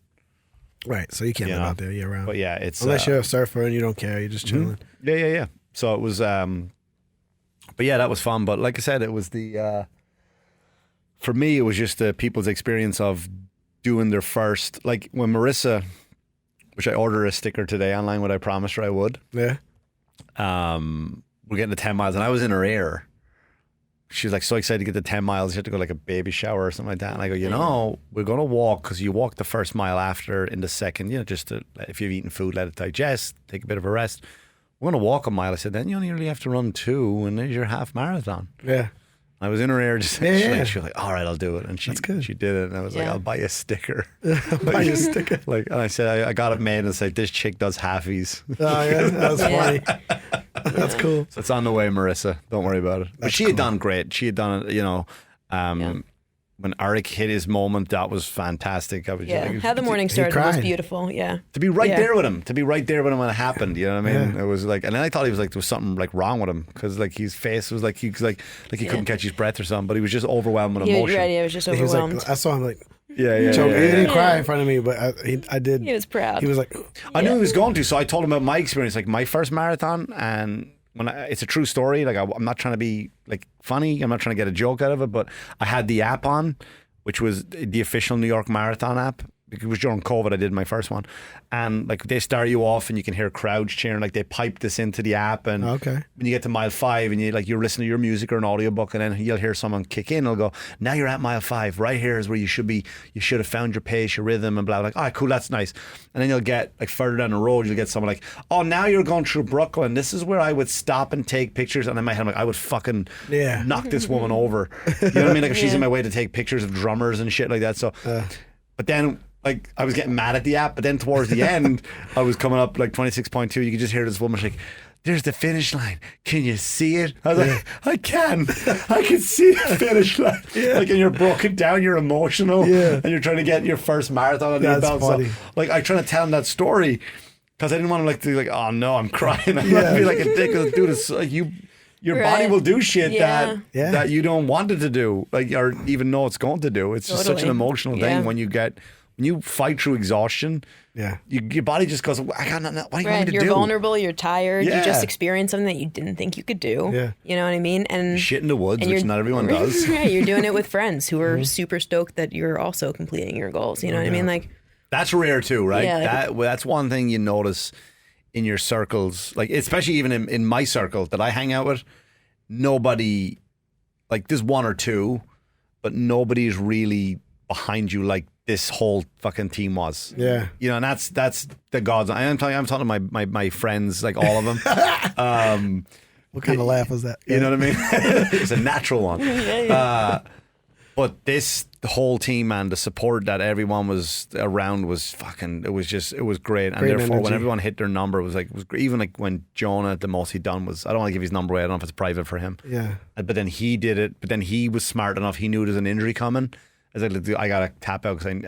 Right. So you can't live out there year round. But yeah, it's Unless you're a surfer and you don't care, you're just chilling. Yeah. So it was, but yeah, that was fun. But like I said, it was for me, it was just the people's experience of doing their first, like when Marissa, which I ordered a sticker today online, what I promised her I would. Yeah. We're getting to 10 miles, and I was in her ear. She was like so excited to get to 10 miles. She had to go like a baby shower or something like that. And I go, we're going to walk because you walk the first mile after in the second, just to, if you've eaten food, let it digest, take a bit of a rest. We're going to walk a mile. I said, then you only really have to run 2 and there's your half marathon. Yeah. I was in her ear just she was like, all right, I'll do it. And she did it. And I was like, I'll buy you a sticker. Buy you a sticker. And I said, I got it made. And it's like, this chick does halfies. Oh, yeah. That was funny. That's cool. So it's on the way, Marissa. Don't worry about it. But she had done great. She had done it, when Eric hit his moment, that was fantastic. I was just like, how the morning started was cried. beautiful. Yeah. to be right there with him, when it happened. You know what I mean? It was like, and then I thought he was like, there was something like wrong with him because like his face was like he couldn't catch his breath or something. But he was just overwhelmed with emotion. He was just He was overwhelmed. like, I saw him like, Yeah. choke. He didn't cry in front of me, but I did. He was proud. He was like, I knew he was going to, so I told him about my experience, like my first marathon, and it's a true story. Like I'm not trying to be like funny. I'm not trying to get a joke out of it, but I had the app on, which was the official New York Marathon app. It was during COVID I did my first one, and like they start you off and you can hear crowds cheering, like they pipe this into the app, and when you get to mile 5 and you're listening to your music or an audiobook, and then you'll hear someone kick in, it'll go, now you're at mile 5, right here is where you should have found your pace, your rhythm, and blah, like, all right, cool, that's nice. And then you'll get like further down the road, you'll get someone like, oh, now you're going through Brooklyn, this is where I would stop and take pictures. And in my head I'm like, I would fucking knock this woman over, you know what I mean? Like if she's in my way to take pictures of drummers and shit like that. So but then like I was getting mad at the app, but then towards the end, I was coming up like 26.2. You could just hear this woman like, there's the finish line. Can you see it? I was like, I can see the finish line. Like, and you're broken down, you're emotional, and you're trying to get your first marathon under your belt. Funny. So, like, I trying to tell him that story because I didn't want him to like, oh no, I'm crying. I'm not be like a dick. Dude, it's like your body will do shit that you don't want it to do, like, or even know it's going to do. It's just such an emotional thing when you fight through exhaustion. Your body just goes, I got nothing. What do you want me to You're do? vulnerable. You're tired. You just experienced something that you didn't think you could do. You know what I mean? And shit in the woods, which not everyone does. Right. You're doing it with friends who are super stoked that you're also completing your goals. You know what I mean? Like that's rare too, right? Yeah, that's one thing you notice in your circles, like especially even in my circle that I hang out with. Nobody, like there's one or two, but nobody's really behind you like this whole fucking team was. You know, and that's the gods. I'm talking to my friends, like all of them. What kind of laugh was that? You know what I mean? It's a natural one. But the whole team, man, the support that everyone was around was fucking, it was great. And therefore, energy. when everyone hit their number, it was great. Even like when Jonah, the most he'd done was, I don't want to give his number away, I don't know if it's private for him. Yeah. But then he did it, but then he was smart enough, he knew there was an injury coming. I was like, I got to tap out because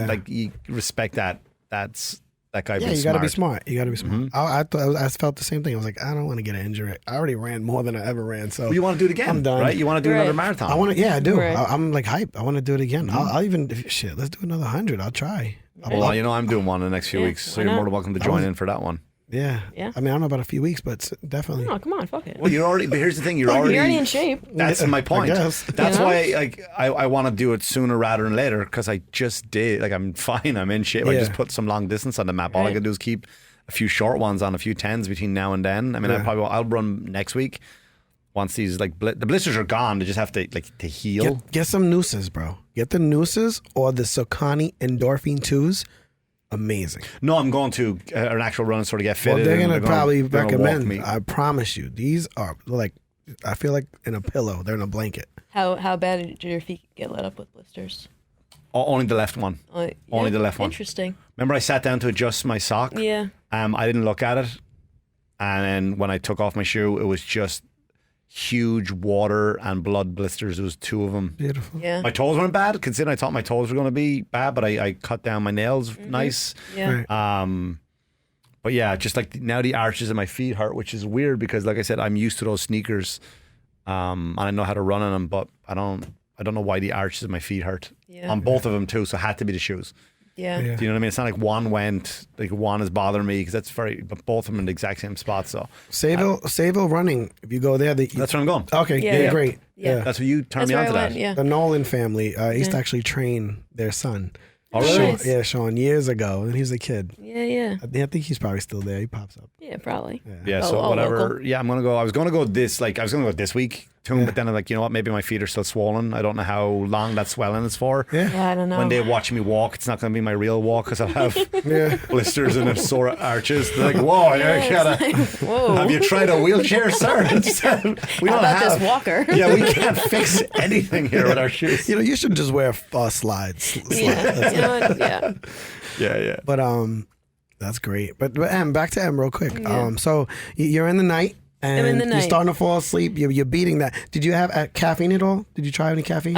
like, you respect that. That guy. Yeah, you got to be smart. You got to be smart. I felt the same thing. I was like, I don't want to get an injury. I already ran more than I ever ran. So you want to do it again? I'm done. Right? You want to do another marathon? I want to. Yeah, I do. Right. I'm like hype. I want to do it again. I'll even let's do another 100. I'll try. Well, I'm doing one in the next few weeks, so you're more than welcome to join in for that one. Yeah. I mean, I don't know about a few weeks, but definitely. Oh, come on, fuck it. Well, but here's the thing, you're already in shape. That's my point. That's why I want to do it sooner rather than later, because I just did. Like, I'm fine. I'm in shape. I just put some long distance on the map. All I can do is keep a few short ones on a few 10s between now and then. I mean, I'll run next week once these the blisters are gone. They just have to to heal. Get some nooses, bro. Get the nooses or the Socani endorphin 2s. Amazing. No, I'm going to an actual run and sort of get fitted. Well, they're going to probably recommend me. I promise you. These are like, I feel like in a pillow. They're in a blanket. How bad did your feet get lit up with blisters? Only the left one. Only the left one. Interesting. Remember I sat down to adjust my sock? Yeah. I didn't look at it. And then when I took off my shoe, it was just huge water and blood blisters. There was 2 of them. Beautiful. Yeah. My toes weren't bad, considering I thought my toes were going to be bad, but I cut down my nails nice. Yeah. Right. But yeah, just like now the arches of my feet hurt, which is weird because, like I said, I'm used to those sneakers, and I know how to run in them, but I don't know why the arches of my feet hurt on both of them too. So it had to be the shoes. Yeah. Do you know what I mean? It's not like one is bothering me because but both of them in the exact same spot. So Sayville running. If you go there, that's where I'm going. Okay, yeah. Great. Yeah. That's what you turned me on to that. Yeah. The Nolan family used to actually train their son. Oh, really? Nice. Sean, years ago, and he was a kid. Yeah. I think he's probably still there. He pops up. Yeah, probably. Yeah, so whatever. Local. Yeah, I'm gonna go. I was gonna go this week to him, but then I'm like, you know what? Maybe my feet are still swollen. I don't know how long that swelling is for. Yeah, I don't know. When they watch me walk, it's not gonna be my real walk because I'll have blisters and sore arches. They're like, whoa, whoa. Have you tried a wheelchair, sir? We How about this walker? Yeah, we can't fix anything here with our shoes. You should just wear slides. Yeah. You know what? Yeah. Yeah. But that's great. But Em, back to Em real quick. So you're in the night. And I'm in the night. You're starting to fall asleep. You're beating that. Did you have caffeine at all? Did you try any caffeine?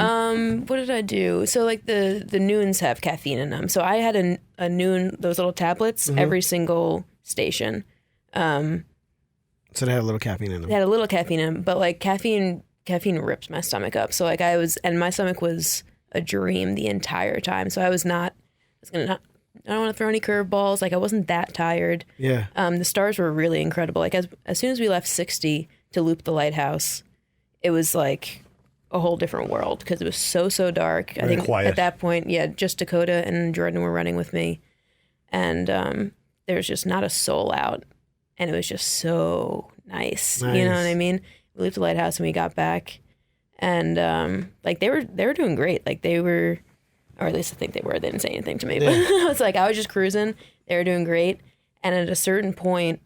What did I do? So like the noons have caffeine in them. So I had a noon, those little tablets, every single station. So they had a little caffeine in them. They had a little caffeine in them, but like caffeine ripped my stomach up. So like and my stomach was a dream the entire time. So I don't want to throw any curveballs. Like I wasn't that tired. Yeah. The stars were really incredible. Like as soon as we left 60 to loop the lighthouse, it was like a whole different world because it was so dark. Very I think quiet. at that point, just Dakota and Jordan were running with me, and there was just not a soul out, and it was just so nice. You know what I mean? We looped the lighthouse and we got back, and like they were doing great. Like they were. Or at least I think they were. They didn't say anything to me. But I was just cruising. They were doing great. And at a certain point,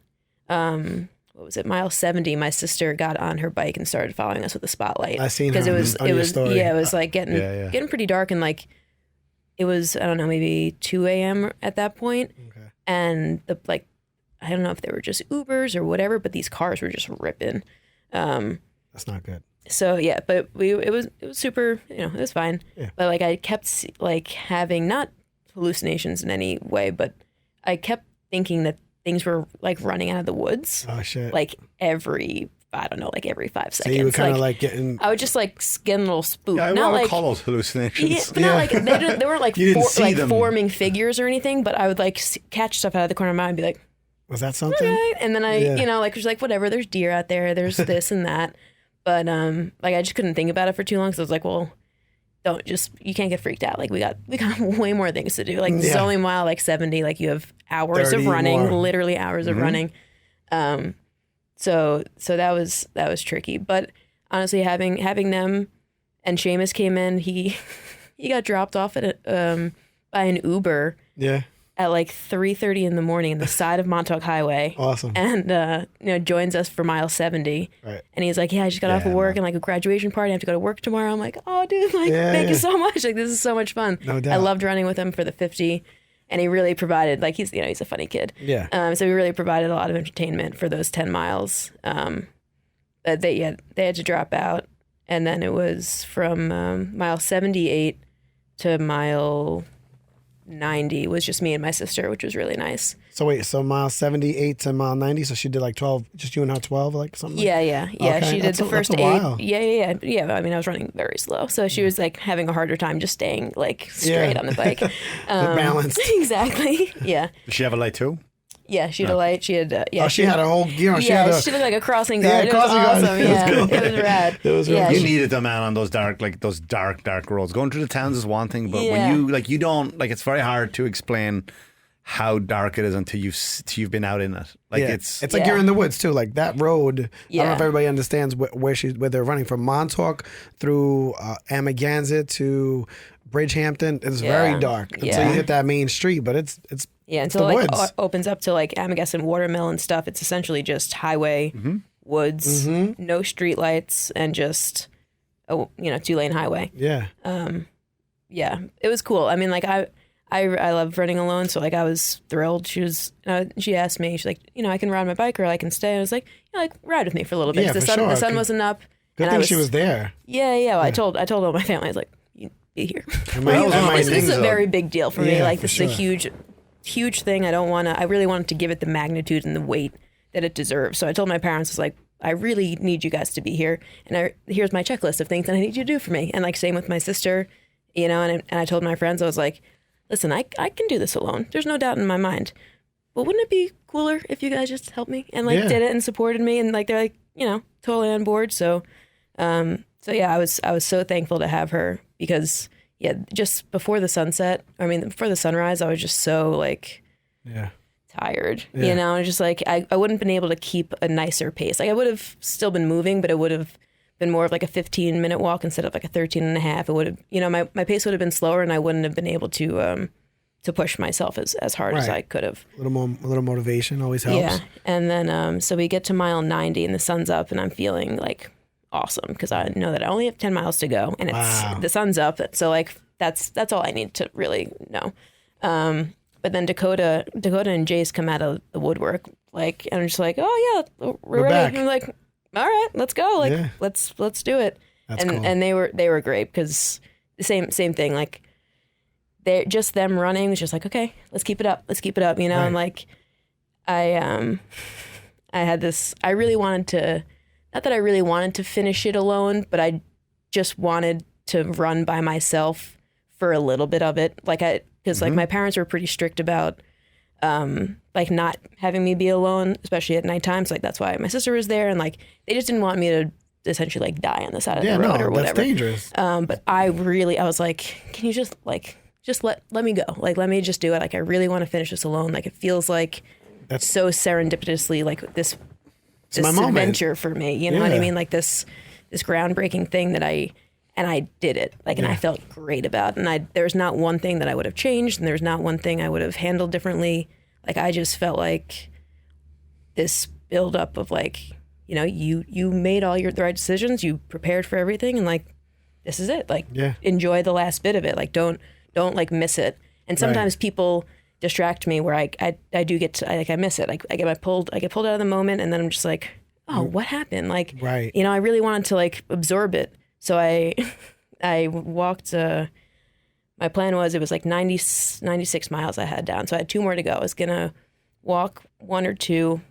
what was it, mile 70, my sister got on her bike and started following us with a spotlight. I seen her it was on your story. Yeah, it was like getting pretty dark. And like, it was, I don't know, maybe 2 a.m. at that point. Okay. And I don't know if they were just Ubers or whatever, but these cars were just ripping. That's not good. So yeah, but it was super, it was fine. Yeah. But like I kept like having not hallucinations in any way, but I kept thinking that things were like running out of the woods. Oh shit! Like every 5 seconds. So you were kind of like getting. I would just like get a little spooked. Yeah, I would call those hallucinations. Not like they weren't like forming figures or anything, but I would like catch stuff out of the corner of my eye and be like, "Was that something?" Okay. And then I, was like, whatever. There's deer out there. There's this and that. But like I just couldn't think about it for too long because I was like, well, you can't get freaked out. Like we got way more things to do. Like it's only mile like 70. Like you have hours of running, literally hours of running. So that was tricky. But honestly, having them and Seamus came in, he got dropped off at by an Uber. Yeah. at like 3:30 in the morning in the side of Montauk Highway. Awesome. And joins us for mile 70. Right. And he's like, yeah, I just got off of work and like a graduation party. I have to go to work tomorrow. I'm like, oh, dude, like thank you so much. Like this is so much fun. No doubt. I loved running with him for the 50. And he really provided, like he's a funny kid. Yeah. So he really provided a lot of entertainment for those 10 miles. They had to drop out. And then it was from mile 78 to mile 90 was just me and my sister, which was really nice. So wait, so mile 78 to mile 90, so she did like 12, just you and her 12, like something? Yeah. Okay. She did the first 8. While. Yeah. I mean, I was running very slow, so she was like having a harder time just staying like straight on the bike. Balanced. Exactly. Yeah. Does she have a light too? Yeah, she had a light. She had she had a whole, she looked like a crossing guard. Yeah, it was crossing guard. awesome. Yeah, it was rad. It was yeah, You needed them, man, on those dark roads. Going through the towns is one thing, but Yeah. when you don't, like, it's very hard to explain how dark it is until you've been out in it. Like it's like you're in the woods too. Like that road. I don't know if Yeah. everybody understands where they're running from Montauk through Amagansett to Bridgehampton. It's very dark until you hit that main street, but it's until the like woods. opens up to like Amagansett Watermill and stuff. It's essentially just highway, woods, no street lights, and just 2-lane highway. Yeah. Yeah, it was cool. I mean, like I love running alone, so like I was thrilled. She asked me, she's like, I can ride my bike or I can stay. I was like, like ride with me for a little bit. Yeah, 'Cause for sure. The sun wasn't up. Good and thing she was there. Yeah. Well, I told all my family, I was like, you be here. my This thing, is a though. very big deal for me. Yeah, Like for this sure. is a huge thing. I really wanted to give it the magnitude and the weight that it deserves. So I told my parents, I was like, I really need you guys to be here. And here's my checklist of things that I need you to do for me. And like same with my sister, and I told my friends, I was like, listen, I can do this alone. There's no doubt in my mind. But wouldn't it be cooler if you guys just helped me and like did it and supported me? And like, they're like, totally on board. So, I was so thankful to have her because just before the before the sunrise, I was just so like, tired, just like I wouldn't have been able to keep a nicer pace. Like I would have still been moving, but it would have been more of like a 15-minute walk instead of like a 13 and a half. It would have, my pace would have been slower and I wouldn't have been able to push myself as hard as I could have. A little motivation always helps. Yeah. And then, so we get to mile 90 and the sun's up and I'm feeling like awesome because I know that I only have 10 miles to go and the sun's up. So like, that's all I need to really know. But then Dakota and Jace come out of the woodwork, like, and I'm just like, oh yeah, we're ready. back. And I'm like, all right, let's go. Like, let's do it. That's cool. And they were great because the same thing. Like, they're just them running was just like, okay, let's keep it up. Right. I'm like, I had this. I really wanted to, not that I really wanted to finish it alone, but I just wanted to run by myself for a little bit of it. Like because like my parents were pretty strict about like not having me be alone, especially at nighttime. So like that's why my sister was there, and like they just didn't want me to essentially like die on the side of the road or whatever. That's dangerous. But I was like, can you just let me go? Like let me just do it. Like I really want to finish this alone. Like it feels like that's so serendipitously like this adventure for me. You know what I mean? Like this groundbreaking thing that I did it, like, and I felt great about it. And there's not one thing that I would have changed, and there's not one thing I would have handled differently. Like, I just felt like this buildup of like, you made all the right decisions, you prepared for everything, and like, this is it. Like, enjoy the last bit of it. Like, don't like miss it. And sometimes people distract me where I do get to, like, I miss it. Like, I get pulled out of the moment, and then I'm just like, oh, what happened? Like, I really wanted to like absorb it. So I walked, my plan was it was like 96 miles I had down. So I had 2 more to go. I was going to walk 1 or 2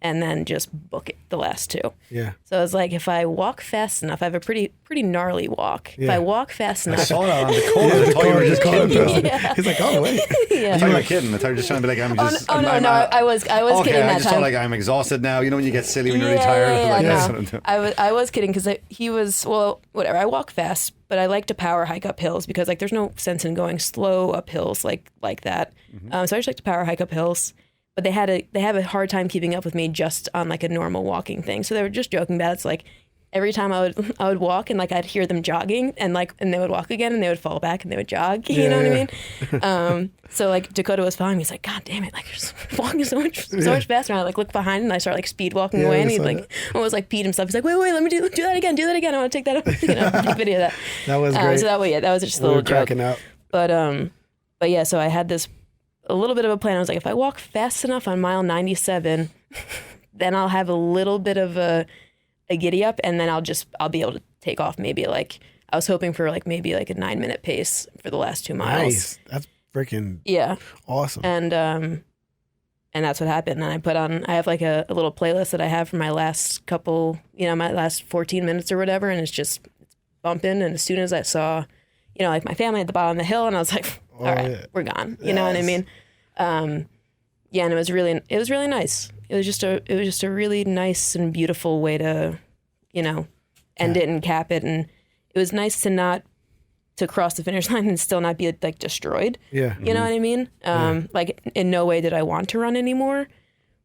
and then just book it the last 2. Yeah. So I was like, if I walk fast enough, I have a pretty gnarly walk. Yeah. If I walk fast enough. I saw that on the corner. I thought you were just kidding. He's like, oh wait. Yeah. I thought you were kidding. I thought you were just trying to be like, I'm just. No, I was kidding that I just time. thought like I'm exhausted now. You know when you get silly when you're really tired. No. I was kidding because he was, well, whatever. I walk fast, but I like to power hike up hills because like there's no sense in going slow up hills like that. So I just like to power hike up hills. But they have a hard time keeping up with me just on like a normal walking thing. So they were just joking about it. It's like, every time I would walk and like I'd hear them jogging and they would walk again and they would fall back and they would jog. You know what I mean? So like Dakota was following me. He's like, God damn it! Like you're walking so much faster. And I like look behind and I start like speed walking away and he'd like almost like peed himself. He's like, wait, let me do that again. I want to take that video of that. That was great. So that was just a little joke. Up. But yeah, so I had a little bit of a plan. I was like, if I walk fast enough on mile 97, then I'll have a little bit of a giddy up, and then I'll be able to take off. Maybe like I was hoping for like maybe like a 9-minute pace for the last 2 miles. Nice, that's freaking awesome. And that's what happened. And I have like a little playlist that I have for my last couple, my last 14 minutes or whatever, and it's bumping. And as soon as I saw, like my family at the bottom of the hill, and I was like, all right, we're gone. You know what I mean? And it was really nice. It was just a really nice and beautiful way to, end it and cap it. And it was nice to cross the finish line and still not be like destroyed. Yeah. You know what I mean? Like in no way did I want to run anymore,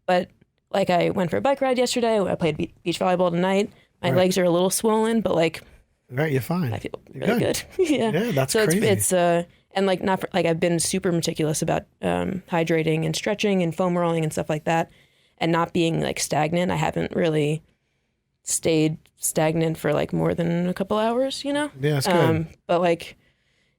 but like I went for a bike ride yesterday. I played beach volleyball tonight. My legs are a little swollen, but like, right, you're fine. I feel really good. Yeah, that's so crazy. It's and like not for, like I've been super meticulous about hydrating and stretching and foam rolling and stuff like that, and not being like stagnant. I haven't really stayed stagnant for like more than a couple hours, Yeah, that's good. But like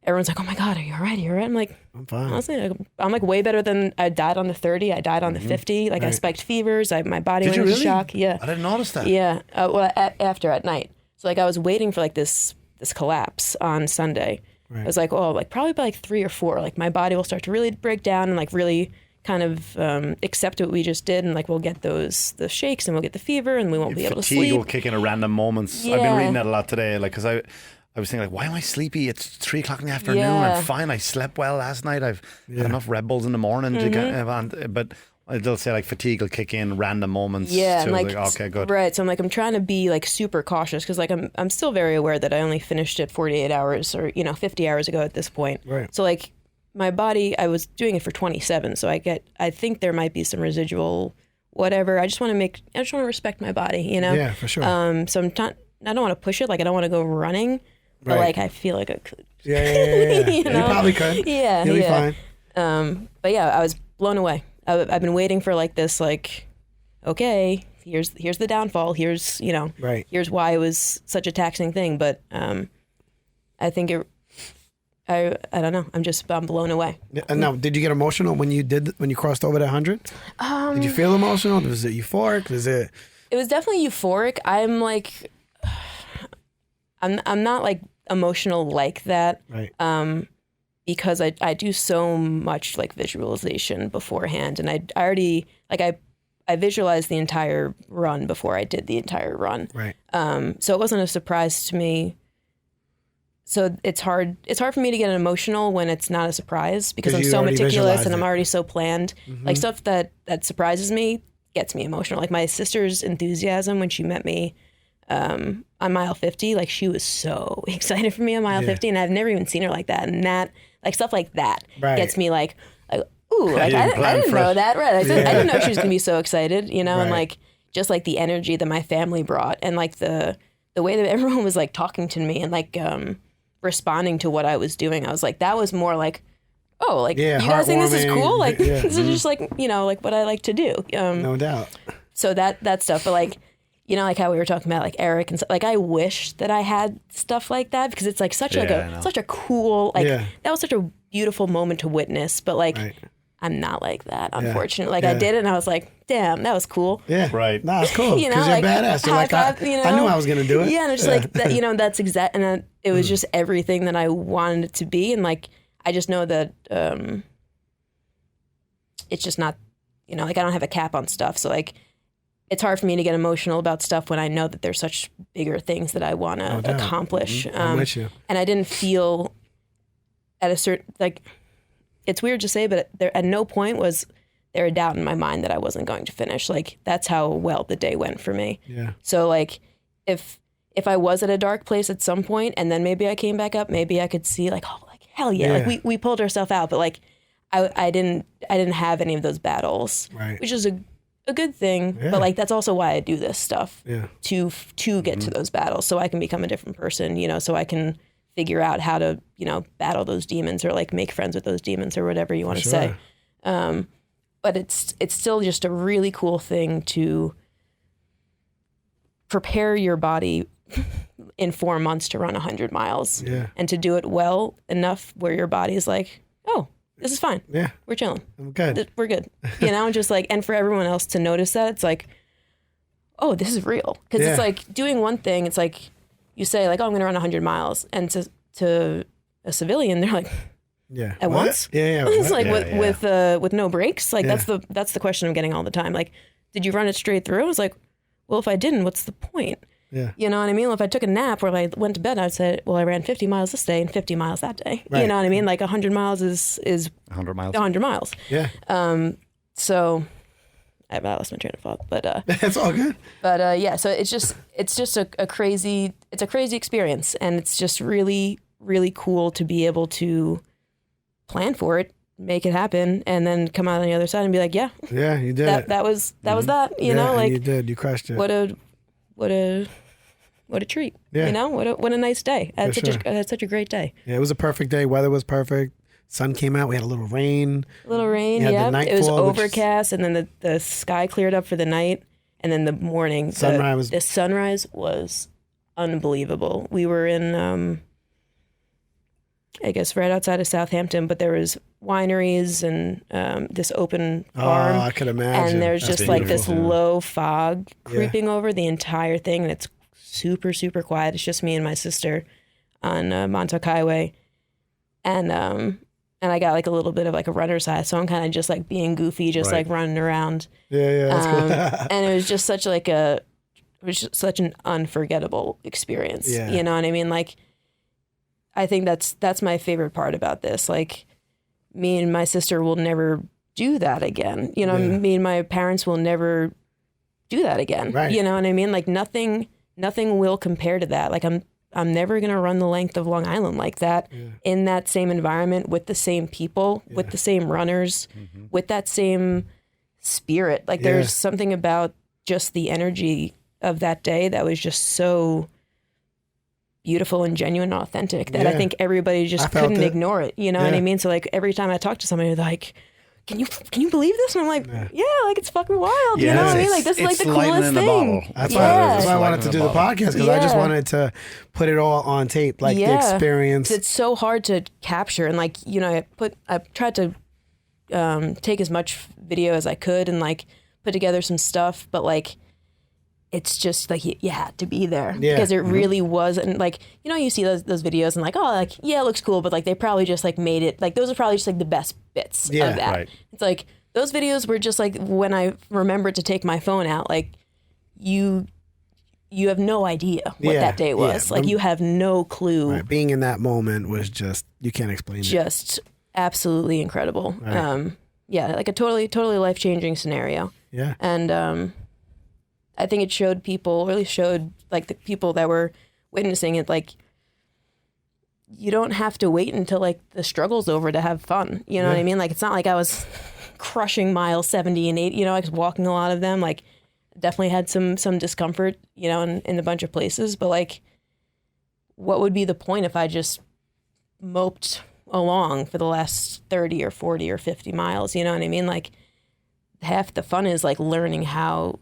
everyone's like, "Oh my God, are you all right? Are you all right?" I'm like, I'm fine. Honestly, I'm like way better than I died on the 30. I died on the 50. Like I spiked fevers. My body went into shock. Yeah, I didn't notice that. Yeah, well, after at night. So like I was waiting for like this collapse on Sunday. I was like, oh, like probably by like 3 or 4, like my body will start to really break down and like really kind of accept what we just did, and like we'll get the shakes and we'll get the fever and we won't be able to sleep. Fatigue will kick in at random moments. Yeah. I've been reading that a lot today, like because I was thinking like, why am I sleepy? It's 3 o'clock in the afternoon. I'm fine. I slept well last night. I've had enough Red Bulls in the morning to get, but they'll say like fatigue will kick in random moments. Yeah, too. like okay, good. Right, so I'm trying to be like super cautious because like I'm still very aware that I only finished it 48 hours or 50 hours ago at this point. Right. So like my body, I was doing it for 27, so I think there might be some residual whatever. I just want to respect my body, Yeah, for sure. So I don't want to push it. Like I don't want to go running, but like I feel like I could. Yeah. you probably could. Yeah, you'll be fine. But yeah, I was blown away. I've been waiting for like this, like, okay, here's the downfall. Here's here's why it was such a taxing thing. But I think I don't know. I'm blown away. And now, did you get emotional when you crossed over that 100? Did you feel emotional? Was it euphoric? It was definitely euphoric. I'm like, I'm not like emotional like that. Right. Because I do so much like visualization beforehand, and I already like I visualized the entire run before I did the entire run. Right. So it wasn't a surprise to me. So it's hard for me to get emotional when it's not a surprise because I'm so meticulous and I'm already so planned. Mm-hmm. Like stuff that surprises me gets me emotional. Like my sister's enthusiasm when she met me on mile 50, like she was so excited for me on mile 50, and I've never even seen her like that. And that, like stuff like that, gets me like ooh, like I didn't know that. Right? I didn't know she was gonna be so excited, and like just like the energy that my family brought, and like the way that everyone was like talking to me and like responding to what I was doing. I was like, that was more like, oh, like you guys think this is cool? Like this is just like like what I like to do. No doubt. So that stuff, but like. Like how we were talking about like Eric and stuff. Like I wish that I had stuff like that because it's like such a cool that was such a beautiful moment to witness. But like I'm not like that, unfortunately. Like I did it and I was like, damn, that was cool. Yeah, right. No, it's cool because you're like, badass. You're like I knew I was gonna do it. Yeah, and it's just like that. That's exact. And it was just everything that I wanted it to be. And like I just know that it's just not. Like I don't have a cap on stuff. So like. It's hard for me to get emotional about stuff when I know that there's such bigger things that I want to accomplish. Mm-hmm. I'm with you. And I didn't feel at a certain, like, it's weird to say, but there at no point was there a doubt in my mind that I wasn't going to finish. Like, that's how well the day went for me. Yeah. So, like, if I was at a dark place at some point and then maybe I came back up, maybe I could see, like, oh, like, hell yeah. Like, we pulled ourselves out. But, like, I didn't have any of those battles. Right. Which is a a good thing, Yeah. but like that's also why I do this stuff. Yeah. To get to those battles, so I can become a different person, you know, so I can figure out how to, you know, battle those demons or like make friends with those demons or whatever you want to say. But it's still just a really cool thing to prepare your body in 4 months to run 100 miles and to do it well enough where your body is like, oh, this is fine. Yeah. We're chilling. I'm good. We're good. You know, and just like, and for everyone else to notice that, it's like, oh, this is real. Because it's like doing one thing, it's like you say like, oh, I'm going to run 100 miles. And to a civilian, they're like, at once? Yeah. It's like with no breaks. Like that's the question I'm getting all the time. Like, did you run it straight through? I was like, well, if I didn't, what's the point? Yeah. You know what I mean? Well, if I took a nap or I went to bed, I'd say, well, I ran 50 miles this day and 50 miles that day. Right. You know what I mean? Like 100 miles is 100 miles. 100 miles. Yeah. So I lost my train of thought, but it's all good. But yeah, so it's just a crazy experience, and it's just really, really cool to be able to plan for it, make it happen, and then come out on the other side and be like, yeah, you did. That was that. You know, like you did. You crushed it. What a treat. Yeah. You know, what a nice day. I had such a great day. Yeah, it was a perfect day. Weather was perfect. Sun came out. We had a little rain. Yeah. It was overcast, and then the sky cleared up for the night, and then the morning. The sunrise was unbelievable. We were in, I guess, right outside of Southampton, but there was wineries and this open farm. Oh, I could imagine. And there's just like this low fog creeping over the entire thing, and it's super, super quiet. It's just me and my sister on Montauk Highway, and I got like a little bit of like a runner's high, so I'm kind of just like being goofy, just like running around. Yeah, that's cool. And it was just such such an unforgettable experience. Yeah. You know what I mean? Like, I think that's my favorite part about this. Like, me and my sister will never do that again. You know, me and my parents will never do that again. Right. You know what I mean? Like nothing will compare to that. Like I'm never going to run the length of Long Island like that in that same environment with the same people, with the same runners, with that same spirit. Like there's something about just the energy of that day that was just so beautiful and genuine and authentic that I think everybody just couldn't ignore it. You know what I mean? So like every time I talk to somebody, they're like, can you believe this? And I'm like, yeah, like it's fucking wild. You know what I mean? Like this is like the coolest thing. That's why I wanted to do the podcast, because I just wanted to put it all on tape, like the experience. It's so hard to capture, and like, you know, I tried to take as much video as I could and like put together some stuff, but like it's just like you had to be there because it really was. And like, you know, you see those videos and like, oh, like, yeah, it looks cool, but like they probably just like made it, like those are probably just like the best bits of that. Right. It's like those videos were just like when I remembered to take my phone out, like you have no idea what that day was. Like you have no clue. Right. Being in that moment was just, you can't explain it. Just absolutely incredible. Right. Like a totally life-changing scenario. Yeah. And I think it really showed like the people that were witnessing it, like you don't have to wait until like the struggle's over to have fun. You know what I mean? Like it's not like I was crushing miles 70 and 80, you know, I was walking a lot of them, like definitely had some discomfort, you know, in a bunch of places, but like what would be the point if I just moped along for the last 30 or 40 or 50 miles, you know what I mean? Like half the fun is like learning how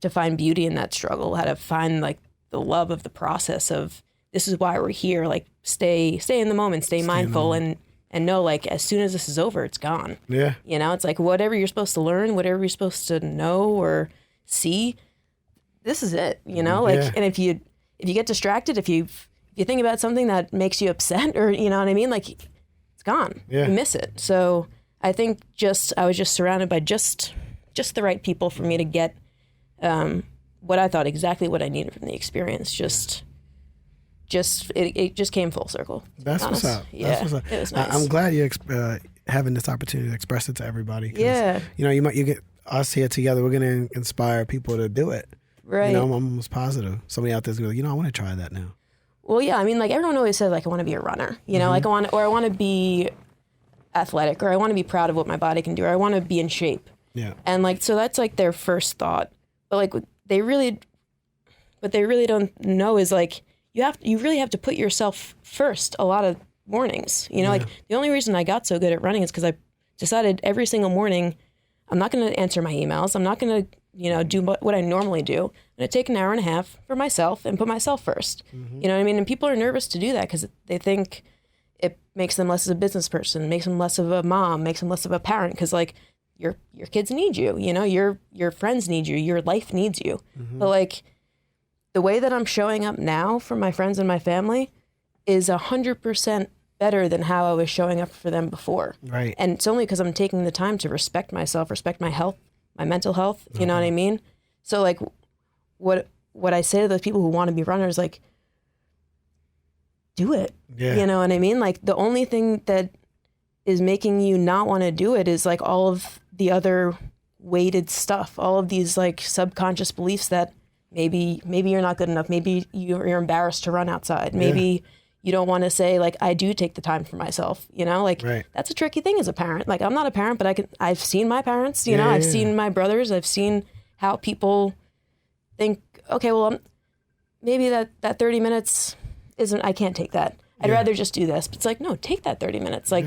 to find beauty in that struggle, how to find like the love of the process of this is why we're here. Like stay in the moment, stay mindful and know like as soon as this is over, it's gone. Yeah. You know, it's like whatever you're supposed to learn, whatever you're supposed to know or see, this is it, you know? Like, and if you get distracted, if you think about something that makes you upset or, you know what I mean? Like it's gone. You miss it. So I think I was just surrounded by just the right people for me to get what I thought exactly what I needed from the experience. It just came full circle. That's what's up. Yeah, it was nice. I'm glad you having this opportunity to express it to everybody. Yeah, you know, you get us here together. We're going to inspire people to do it. Right. You know, I'm almost positive somebody out there's going to, you know, I want to try that now. Well, yeah. I mean, like everyone always says, like I want to be a runner. You know, like I want to be athletic, or I want to be proud of what my body can do, or I want to be in shape. Yeah. And like, so that's like their first thought. But like what they really don't know is like, you really have to put yourself first a lot of mornings. You know, like the only reason I got so good at running is because I decided every single morning, I'm not going to answer my emails. I'm not going to, you know, do what I normally do. I'm going to take an hour and a half for myself and put myself first. You know what I mean? And people are nervous to do that because they think it makes them less of a business person, makes them less of a mom, makes them less of a parent. Because like your kids need you, you know, your friends need you, your life needs you. But like the way that I'm showing up now for my friends and my family is 100% better than how I was showing up for them before. Right. And it's only because I'm taking the time to respect myself, respect my health, my mental health. You know what I mean? So like what I say to those people who want to be runners, like, do it. Yeah. You know what I mean? Like the only thing that is making you not want to do it is like all of the other weighted stuff, all of these like subconscious beliefs that maybe you're not good enough. Maybe you're embarrassed to run outside. Maybe you don't want to say like, I do take the time for myself, you know, like that's a tricky thing as a parent. Like I'm not a parent, but I've seen my parents, you know, I've seen my brothers, I've seen how people think, okay, well, maybe that 30 minutes I can't take that. I'd rather just do this. But it's like, no, take that 30 minutes. Like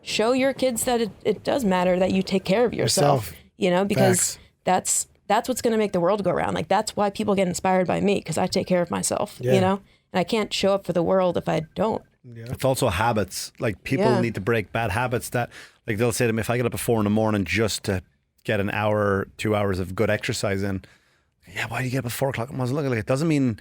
show your kids that it does matter that you take care of yourself. You know, because that's what's going to make the world go round. Like that's why people get inspired by me, because I take care of myself, you know, and I can't show up for the world if I don't. It's also habits. Like people need to break bad habits that, like they'll say to me, if I get up at 4 a.m. just to get an hour, 2 hours of good exercise in, why do you get up at 4 o'clock? I was looking like it doesn't mean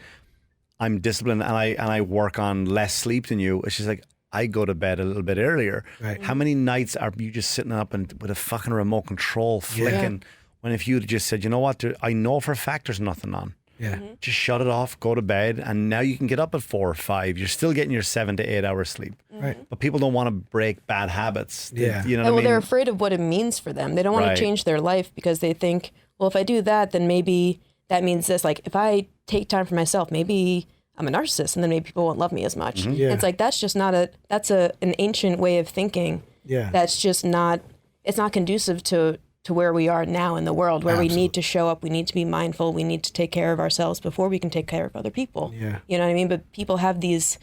I'm disciplined and I work on less sleep than you. It's just like I go to bed a little bit earlier. Right. How many nights are you just sitting up and with a fucking remote control flicking? When if you just said, you know what, I know for a fact there's nothing on. Yeah. Just shut it off, go to bed, and now you can get up at 4 or 5. You're still getting your 7 to 8 hours sleep. Right. But people don't want to break bad habits. Yeah. You know what I mean? They're afraid of what it means for them. They don't want to change their life because they think, well, if I do that, then maybe that means this. Like if I take time for myself, maybe I'm a narcissist and then maybe people won't love me as much. It's like, that's just not that's an ancient way of thinking. Yeah. That's just not, it's not conducive to where we are now in the world, where we need to show up, we need to be mindful, we need to take care of ourselves before we can take care of other people. Yeah. You know what I mean? But people have these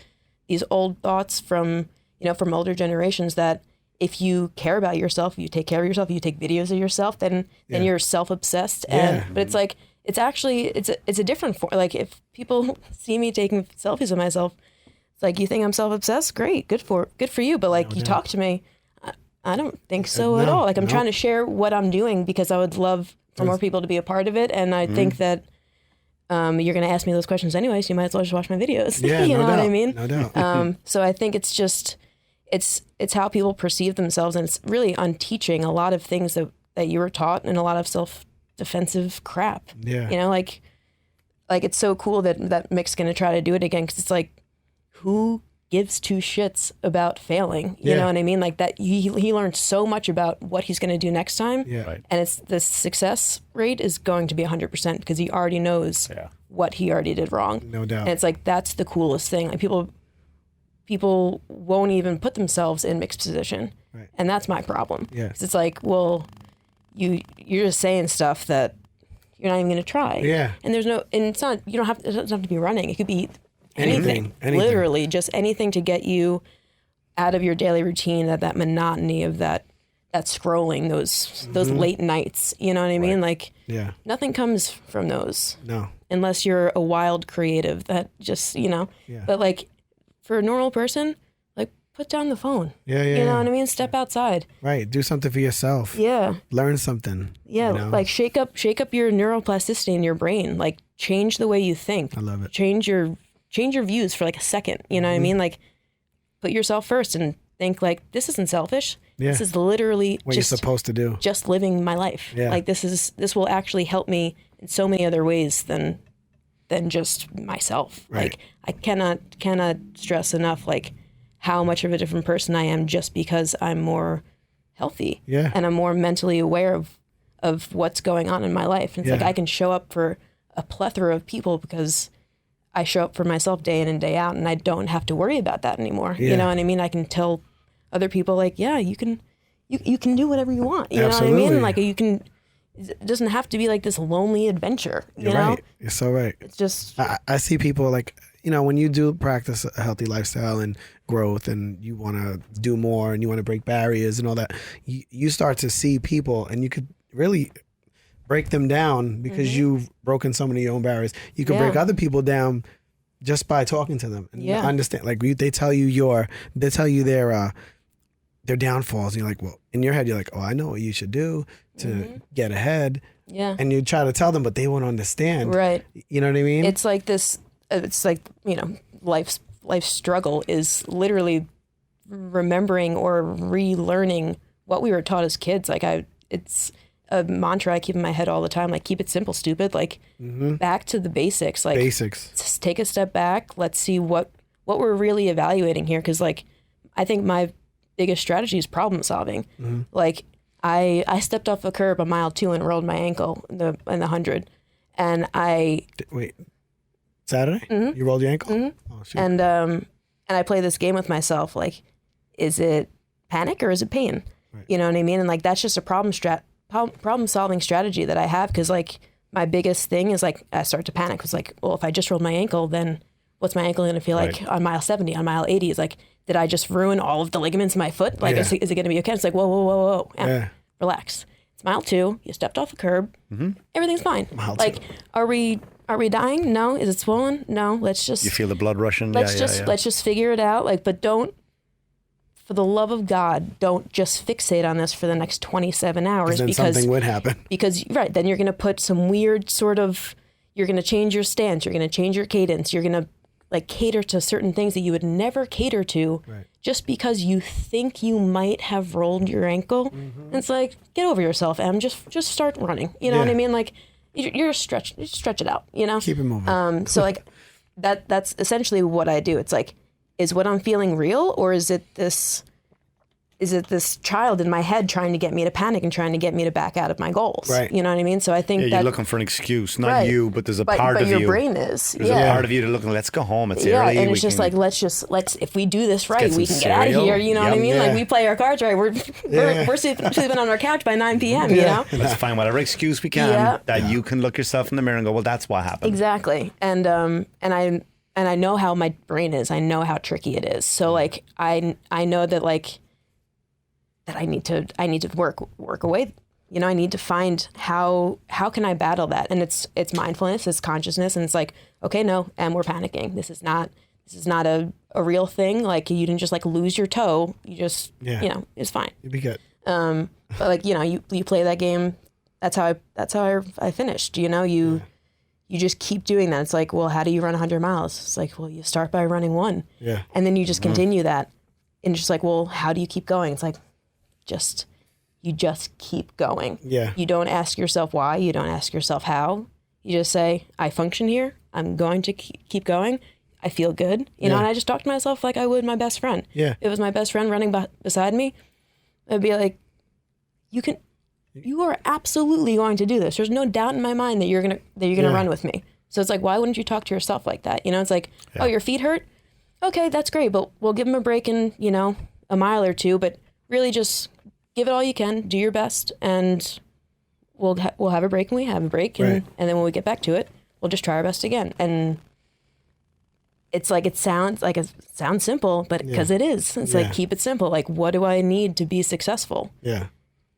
old thoughts from older generations that if you care about yourself, you take care of yourself, you take videos of yourself, then you're self-obsessed. But it's like, it's actually, it's a different form. Like if people see me taking selfies of myself, it's like, you think I'm self-obsessed? Great. Good for you. But like you talk to me, I don't think so at all. Like I'm trying to share what I'm doing because I would love for more people to be a part of it. And I think that you're going to ask me those questions anyway, so you might as well just watch my videos. Yeah, you know doubt. what I mean? No doubt. So I think it's just, it's how people perceive themselves, and it's really unteaching a lot of things that you were taught and a lot of self-defensive crap. Yeah. You know, like it's so cool that Mick's going to try to do it again, because it's like, who gives two shits about failing? You know what I mean? Like that he learned so much about what he's going to do next time. Yeah. Right. And it's the success rate is going to be 100% because he already knows what he already did wrong. No doubt. And it's like, that's the coolest thing. Like people won't even put themselves in Mick's position. Right. And that's my problem. Yeah. 'Cause it's like, well, you're just saying stuff that you're not even going to try. Yeah. And it doesn't have to be running. It could be anything. Literally just anything to get you out of your daily routine, that monotony of that scrolling, those late nights, you know what I mean? Like nothing comes from those. No. Unless you're a wild creative that just, but like for a normal person, like put down the phone. Yeah. You know what I mean? Step outside. Right. Do something for yourself. Yeah. Learn something. Yeah. You know? Like shake up your neuroplasticity in your brain. Like change the way you think. I love it. Change your views for like a second. You know what I mean? Like put yourself first and think like, this isn't selfish. Yeah. This is literally what you're supposed to do. Just living my life. Yeah. Like this will actually help me in so many other ways than just myself. Right. Like I cannot stress enough like how much of a different person I am just because I'm more healthy. Yeah. And I'm more mentally aware of what's going on in my life. And it's like I can show up for a plethora of people because I show up for myself day in and day out, and I don't have to worry about that anymore. Yeah. You know what I mean? I can tell other people like, yeah, you can do whatever you want. You Absolutely. know what I mean? Like it doesn't have to be like this lonely adventure. You You're know? right. You're so right. It's just I see people like, when you do practice a healthy lifestyle and growth and you want to do more and you want to break barriers and all that, you start to see people and you could really break them down because you've broken so many of your own barriers. You can break other people down just by talking to them and understand. Like they tell you their downfalls, and you're like, well, in your head, you're like, oh, I know what you should do to get ahead. Yeah. And you try to tell them, but they won't understand. Right. You know what I mean? It's like this. It's like, life's struggle is literally remembering or relearning what we were taught as kids. Like it's a mantra I keep in my head all the time. Like, keep it simple, stupid. Like back to the basics. Like just take a step back. Let's see what we're really evaluating here. Cause like, I think my biggest strategy is problem solving. Like I stepped off a curb on mile 2 and rolled my ankle in the 100. And wait. Saturday? You rolled your ankle? Oh, shoot. And I play this game with myself. Like, is it panic or is it pain? Right. You know what I mean? And like, that's just a problem solving strategy that I have. Cause like my biggest thing is like, I start to panic. It's like, well, if I just rolled my ankle, then what's my ankle going to feel like on mile 70, on mile 80? It's like, did I just ruin all of the ligaments in my foot? Like, is it going to be okay? It's like, whoa. Relax. It's mile 2. You stepped off a curb. Everything's fine. Like, are we dying? No. Is it swollen? No. Let's just. You feel the blood rushing? Let's just figure it out. Like, but don't, for the love of God, don't just fixate on this for the next 27 hours because something would happen. Because then you're going to put some weird sort of. You're going to change your stance. You're going to change your cadence. You're going to like cater to certain things that you would never cater to, just because you think you might have rolled your ankle. And it's like, get over yourself, Em. Just start running. You know what I mean? Like. You stretch it out, Keep it moving. So like that's essentially what I do. It's like, is what I'm feeling real, or is it this child in my head trying to get me to panic and trying to get me to back out of my goals? Right. You know what I mean? So I think you're looking for an excuse, not you, but there's a part of you. But your brain is. There's a part of you to look and let's go home. It's early. And it's just like, let's if we do this right, we can get out of here. You know what I mean? Yeah. Like we play our cards right. We're sleeping on our couch by 9 p.m. You know? Let's find whatever excuse we can that you can look yourself in the mirror and go, well, that's what happened. Exactly. And I know how my brain is. I know how tricky it is. So like I know that like that I need to work away. I need to find how can I battle that? And it's mindfulness, it's consciousness, and it's like, okay, no, and we're panicking. This is not a real thing. Like you didn't just like lose your toe. You just it's fine. You'll be good. But like you play that game. That's how I finished. You just keep doing that. It's like, well, how do you run 100 miles? It's like, well, you start by running 1. Yeah. And then you just continue that. And just like, well, how do you keep going? It's like, you just keep going. Yeah. You don't ask yourself why. You don't ask yourself how. You just say, I function here. I'm going to keep going. I feel good. You know, and I just talk to myself like I would my best friend. Yeah. If it was my best friend running beside me, I'd be like, you are absolutely going to do this. There's no doubt in my mind that you're gonna run with me. So it's like, why wouldn't you talk to yourself like that? It's like, oh, your feet hurt? Okay, that's great, but we'll give them a break in, a mile or 2, but really just give it all you can, do your best, and we'll have a break when we have a break, and then when we get back to it, we'll just try our best again. And it's like, it sounds simple, but because it is. It's like, keep it simple. Like, what do I need to be successful? Yeah.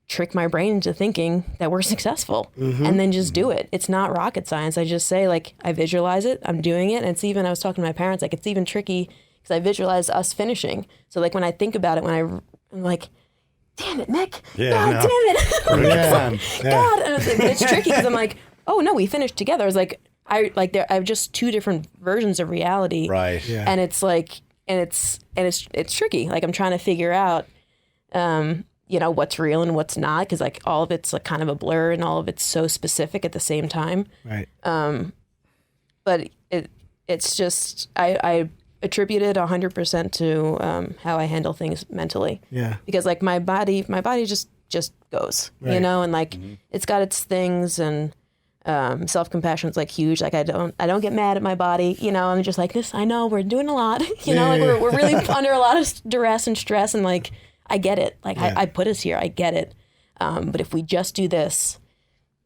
Trick my brain into thinking that we're successful and then just do it. It's not rocket science. I just say, like, I visualize it, I'm doing it. And it's even, I was talking to my parents, like, it's even tricky because I visualize us finishing. So like when I think about it, I'm like, damn it, Mick. Yeah, God damn it. God. And it's tricky because I'm like, oh no, we finished together. It's like, I have just 2 different versions of reality. Right. Yeah. And it's like, and it's tricky. Like I'm trying to figure out, what's real and what's not, because like all of it's like kind of a blur and all of it's so specific at the same time. Right. But it's just I attribute it 100% to how I handle things mentally. Yeah. Because like my body just goes, and like it's got its things, and self-compassion is like huge. Like I don't get mad at my body. I'm just like this. I know we're doing a lot. We're really under a lot of duress and stress, and like. I get it. Like I put us here. I get it. But if we just do this,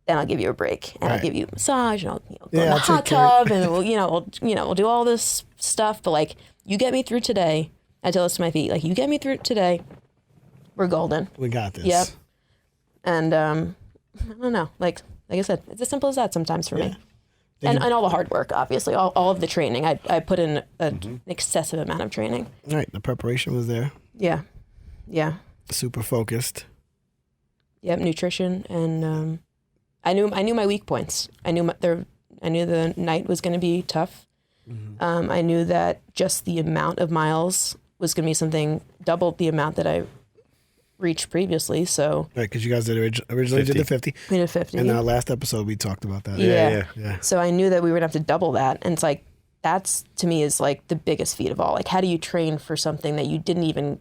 then I'll give you a break, and I'll give you a massage, and I'll go in Yeah, the hot tub, and we'll do all this stuff. But like, you get me through today. I tell this to my feet, like, you get me through today, we're golden. We got this. Yep. And I don't know, like I said, it's as simple as that sometimes for me. And all the hard work, obviously, all of the training. I put in an excessive amount of training. Right, the preparation was there. Yeah. Super focused. Yep, nutrition, and I knew my weak points. I knew the night was going to be tough. I knew that just the amount of miles was going to be something double the amount that I reached previously. So right, because you guys originally did the 50. We did 50. In our last episode, we talked about that. Yeah. So I knew that we were going to have to double that, and it's like that's to me is like the biggest feat of all. Like, how do you train for something that you didn't even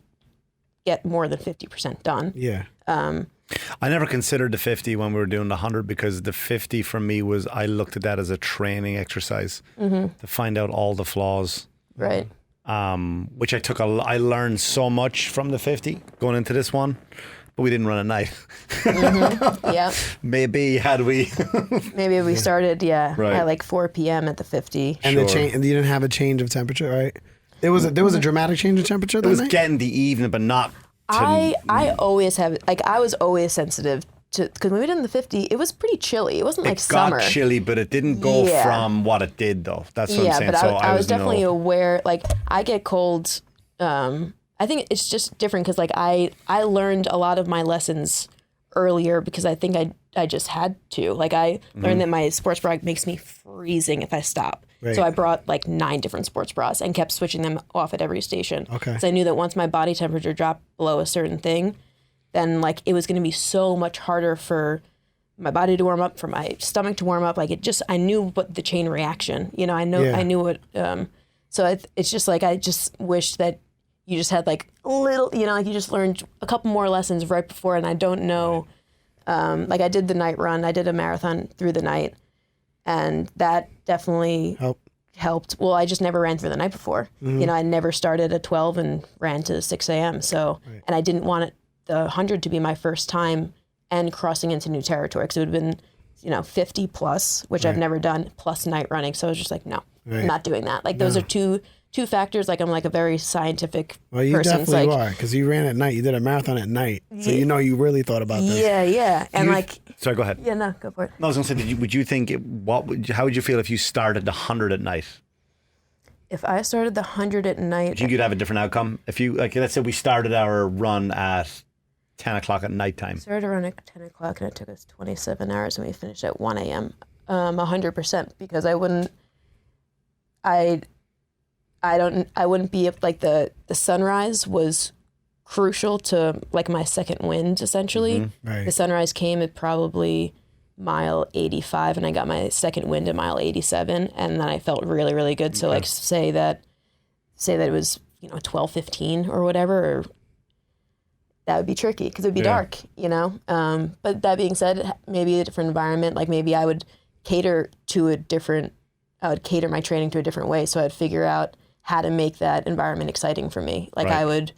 get more than 50% done? Yeah. I never considered the 50 when we were doing the 100 because the 50 for me was, I looked at that as a training exercise to find out all the flaws. Right. Which I learned so much from the 50 going into this one, but we didn't run at night. Yeah. Maybe Maybe we started, right. at like 4 p.m. at the 50. And and you didn't have a change of temperature, right? There was a dramatic change of temperature that It was night? getting the evening, but not. I always have, like, I was always sensitive to, because when we did in the 50, it was pretty chilly. It wasn't like summer. It got chilly, but it didn't go from what it did, though. That's what I'm saying. But so I was definitely aware, like, I get cold. I think it's just different because, like, I learned a lot of my lessons earlier because I think I just had to. Like, I learned that my sports bra makes me freezing if I stop. Right. So I brought like 9 different sports bras and kept switching them off at every station. Okay. Because I knew that once my body temperature dropped below a certain thing, then like it was going to be so much harder for my body to warm up, for my stomach to warm up. Like I knew what the chain reaction, I knew what, so it's just like, I just wish that you just had like a little, like you just learned a couple more lessons right before. And I don't know, like I did the night run, I did a marathon through the night. And that definitely helped. Well, I just never ran through the night before. I never started at 12 and ran to 6 a.m. So, and I didn't want the 100 to be my first time and crossing into new territory because it would have been, 50 plus, which I've never done, plus night running. So I was just like, no, I'm not doing that. Like those are two factors. Like I'm like a very scientific well, you person. definitely are because you ran at night. You did a marathon at night, so you really thought about this. Yeah, and Sorry, go ahead. Yeah, no, go for it. No, I was going to say, would you think how would you feel if you started the 100 at night? If I started the 100 at night, Do you think you'd have a different outcome? If you let's say we started our run at 10 o'clock at nighttime. Started around at 10 o'clock and it took us 27 hours and we finished at 1 a.m. 100% because I wouldn't be like the sunrise was crucial to like my second wind essentially. Right. The sunrise came at probably mile 85 and I got my second wind at mile 87 and then I felt really, really good. So like say that it was 12:15 or whatever, or that would be tricky because it would be dark, but that being said, maybe a different environment, like maybe I would cater my training to a different way. So I'd figure out how to make that environment exciting for me. Like I would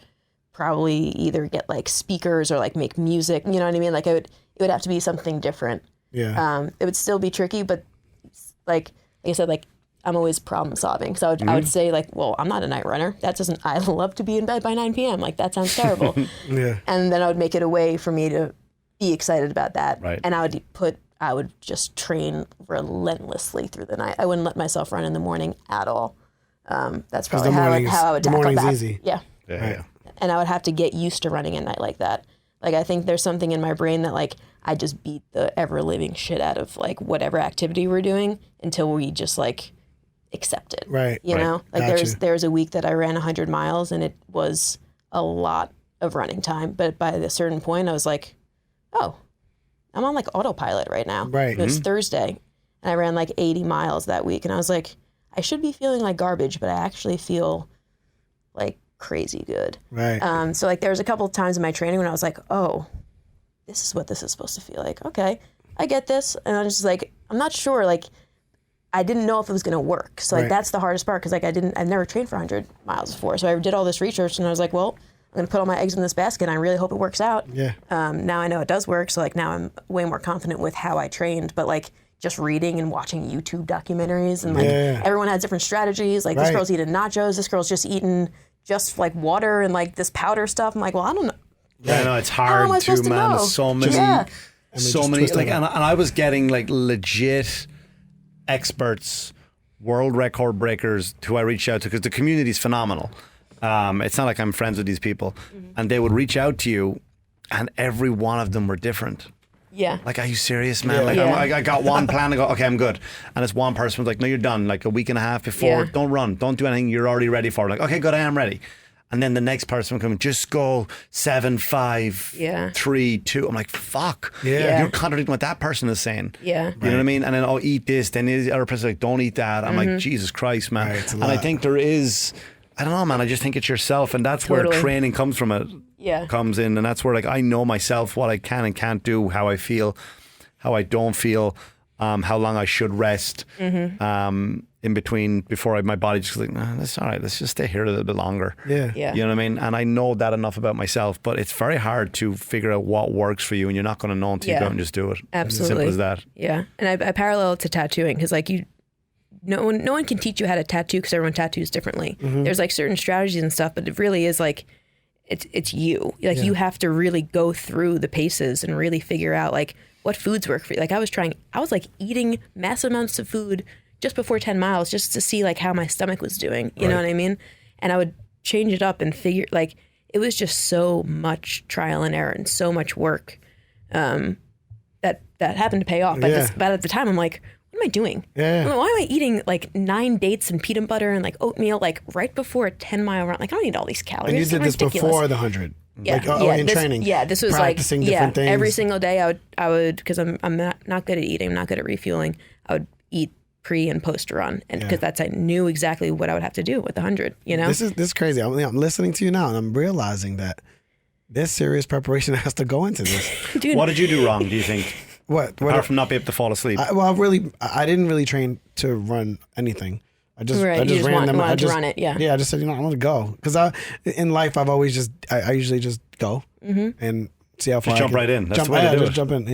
probably either get like speakers or like make music, you know what I mean? Like it would have to be something different. Yeah. It would still be tricky, but like I said, like I'm always problem solving. So I would say like, well, I'm not a night runner. I love to be in bed by 9 p.m. Like that sounds terrible. Yeah. And then I would make it a way for me to be excited about that. Right. And I would just train relentlessly through the night. I wouldn't let myself run in the morning at all. That's probably how I would tackle morning's that. easy. Yeah. And I would have to get used to running at night like that. Like I think there's something in my brain that like I just beat the ever living shit out of like whatever activity we're doing until we just like accept it. Right. You know? Like Gotcha. there's a week that I ran 100 miles and it was a lot of running time. But by a certain point I was like, oh, I'm on like autopilot right now. Right. It was Thursday and I ran like 80 miles that week and I was like, I should be feeling like garbage, but I actually feel like crazy good. Right. So like there was a couple of times in my training when I was like, oh, this is what this is supposed to feel like. Okay, I get this. And I was just like, I'm not sure. Like I didn't know if it was going to work. So like that's the hardest part because like I've never trained for 100 miles before. So I did all this research and I was like, well, going to put all my eggs in this basket and I really hope it works out. Yeah. Now I know it does work. So like now I'm way more confident with how I trained, but like just reading and watching YouTube documentaries and like everyone has different strategies. Like this girl's eating nachos. This girl's just eating just like water and like this powder stuff. I'm like, well, I don't know. Yeah, no, it's hard to, man. There's so many, like, and I was getting like legit experts, world record breakers who I reached out to because the community is phenomenal. It's not like I'm friends with these people, and they would reach out to you, and every one of them were different. Yeah. Like, are you serious, man? Like, I got one plan to go, okay, I'm good. And this one person was like, no, you're done. Like a week and a half before, don't run, don't do anything. You're already ready for it. Like, okay, good, I am ready. And then the next person would come, just go 7, 5, 3, 2. I'm like, fuck. You're contradicting what that person is saying. Yeah. You know what I mean? And then, oh, eat this. Then the other person's like, don't eat that. I'm like, Jesus Christ, man. Right, and I think there is, I don't know, man. I just think it's yourself. And that's where training comes from. Comes in. And that's where, like, I know myself, what I can and can't do, how I feel, how I don't feel, how long I should rest. In between before my body just like, nah, that's all right, let's just stay here a little bit longer. Yeah. You know what I mean? And I know that enough about myself, but it's very hard to figure out what works for you, and you're not going to know until you go out and just do it. Absolutely. It's as simple as that. Yeah. And I parallel it to tattooing because like no one can teach you how to tattoo because everyone tattoos differently. There's like certain strategies and stuff, but it really is like it's you. Like you have to really go through the paces and really figure out like what foods work for you. Like I was like eating massive amounts of food just before 10 miles just to see like how my stomach was doing. You know what I mean? And I would change it up and figure like it was just so much trial and error and so much work that happened to pay off. But at the time I'm like, what am I doing? I'm like, why am I eating like 9 dates and peanut butter and like oatmeal like right before a 10-mile run? Like I don't need all these calories. And you did this before the 100. In training. Yeah, this was practicing different things. Every single day I would because I'm not good at eating, I'm not good at refueling. I would eat pre and post run, and because I knew exactly what I would have to do with the 100. You know, this is crazy. I'm listening to you now, and I'm realizing that there's serious preparation has to go into this. Dude, what did you do wrong? Do you think? What apart from not be able to fall asleep? I didn't really train to run anything. I just ran them. I just run it. Yeah. I just said, I want to go because in life I've always I usually just go and see how far. Just jump right in. That's the way to do it. Jump in.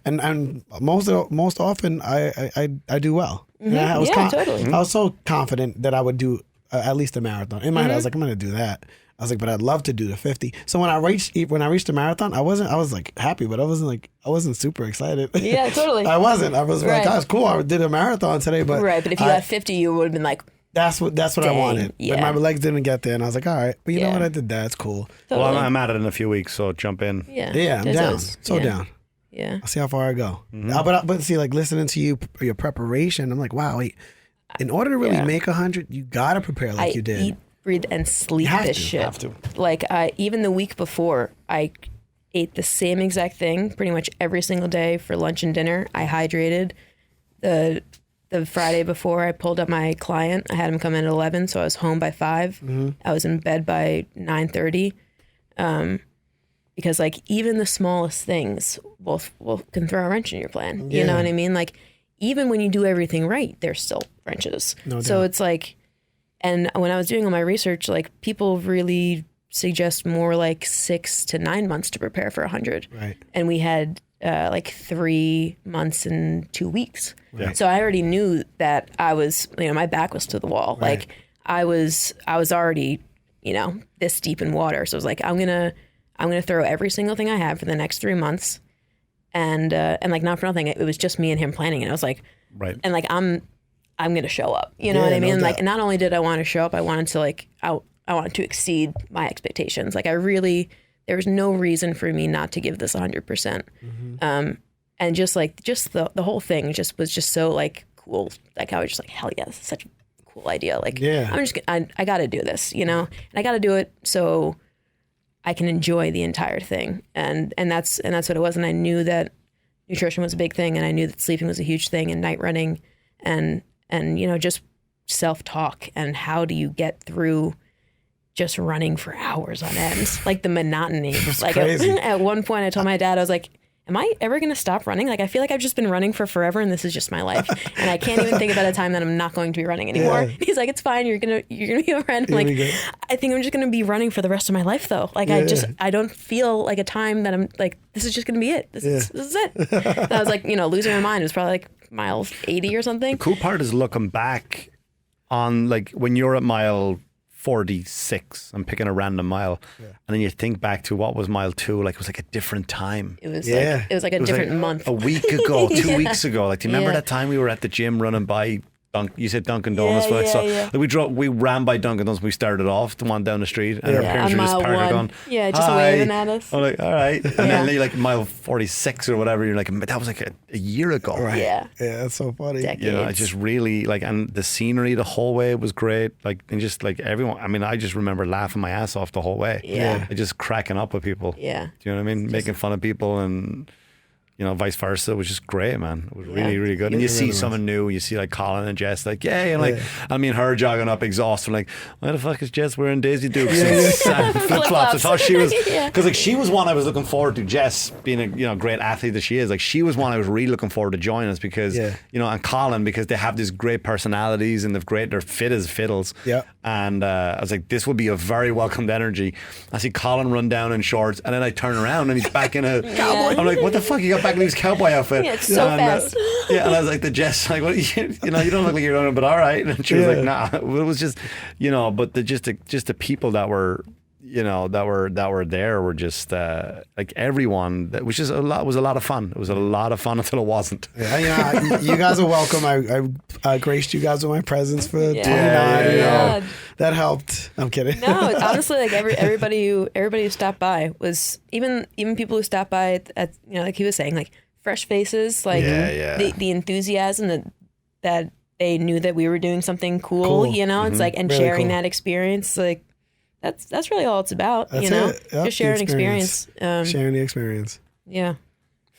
And most often I do well. I was so confident that I would do at least a marathon. In my head, I was like, I'm going to do that. I was like, but I'd love to do the 50. So when I reached the marathon, I was like happy, but I wasn't super excited. Yeah, totally. I wasn't. I was like, oh, it's cool. I did a marathon today, but but if you got 50, you would have been like, that's what I wanted. But my legs didn't get there, and I was like, all right, but you know what? I did that. It's cool. Totally. Well, I'm at it in a few weeks, so jump in. Yeah, I'm down. Down. Yeah. I'll see how far I go. But see, like listening to your preparation, I'm like, wow, wait. In order to really make 100, you gotta prepare like you did. Eat, breathe, and sleep this shit. Have to. Like even the week before, I ate the same exact thing pretty much every single day for lunch and dinner. I hydrated. The Friday before, I pulled up my client. I had him come in at 11, so I was home by 5. I was in bed by 9:30. Because like even the smallest things can throw a wrench in your plan. You know what I mean? Like even when you do everything right, there's still wrenches. No doubt. It's like, and when I was doing all my research, like people really suggest more like 6 to 9 months to prepare for 100. Right. And we had like 3 months and 2 weeks. Yeah. So I already knew that I was, my back was to the wall. Right. Like I was already, this deep in water. So I was like, I'm gonna throw every single thing I have for the next 3 months, and like not for nothing, it was just me and him planning it. I was like, right, and like I'm gonna show up. You know what I mean? Like, and not only did I want to show up, I wanted to I wanted to exceed my expectations. Like there was no reason for me not to give this 100%. And just the whole thing was just so like cool. Like I was just like, hell yeah, this is such a cool idea. Like I got to do this, and I got to do it so I can enjoy the entire thing. And that's what it was. And I knew that nutrition was a big thing, and I knew that sleeping was a huge thing, and night running, and just self-talk, and how do you get through just running for hours on end, like the monotony. That's like crazy. At one point I told my dad, I was like, am I ever going to stop running? Like, I feel like I've just been running for forever and this is just my life. And I can't even think about a time that I'm not going to be running anymore. Yeah. He's like, it's fine. You're going to be a friend. I'm like, I think I'm just going to be running for the rest of my life though. Like, I don't feel like a time that I'm like, this is just going to be it. This is it. And I was like, losing my mind. It was probably like mile 80 or something. The cool part is looking back on like when you're at mile 46, I'm picking a random mile, and then you think back to what was mile 2, like it was like a different time. It was like a different month. A week ago, 2 weeks ago. Like, do you remember that time we were at the gym running by you said Dunkin' Donuts, Like we ran by Dunkin' Donuts. We started off the one down the street, and our parents were just parked on. Yeah, just waving at us. I'm like, all right, and then like mile 46 or whatever, you're like, that was like a year ago. Right. Yeah, that's so funny. Decades. I just really like, and the scenery the whole way was great. Like, and just like everyone. I mean, I just remember laughing my ass off the whole way. Yeah, just cracking up with people. Yeah, do you know what I mean? Making fun of people and. Vice versa. It was just great, man. It was really, really good. And you see someone new, you see like Colin and Jess, like, yay. And like, I mean, her jogging up exhausted, like, why the fuck is Jess wearing Daisy Dukes and flip-flops? I thought she was, because like she was one I was looking forward to, Jess being a great athlete that she is. Like, she was one I was really looking forward to join us because, and Colin, because they have these great personalities and they're fit as fiddles. Yeah. And I was like, this would be a very welcomed energy. I see Colin run down in shorts, and then I turn around and he's back in a cowboy. I'm like, what the fuck? You got back in his cowboy outfit. Yeah, it's so fast. And I was like, the Jess, like, what? You don't look like you're running, but all right. And she was like, nah. It was just, but just the people that were. That were there were just like everyone. That was just was a lot of fun. It was a lot of fun until it wasn't. Yeah, you guys are welcome. I graced you guys with my presence for 29. That helped. I'm kidding. No, it's honestly like everybody who stopped by was even people who stopped by at like he was saying, like fresh faces, like the enthusiasm that they knew that we were doing something cool. It's like, and really sharing that experience, like. That's really all it's about, That's it. Yep, just sharing experience. Sharing the experience. Yeah.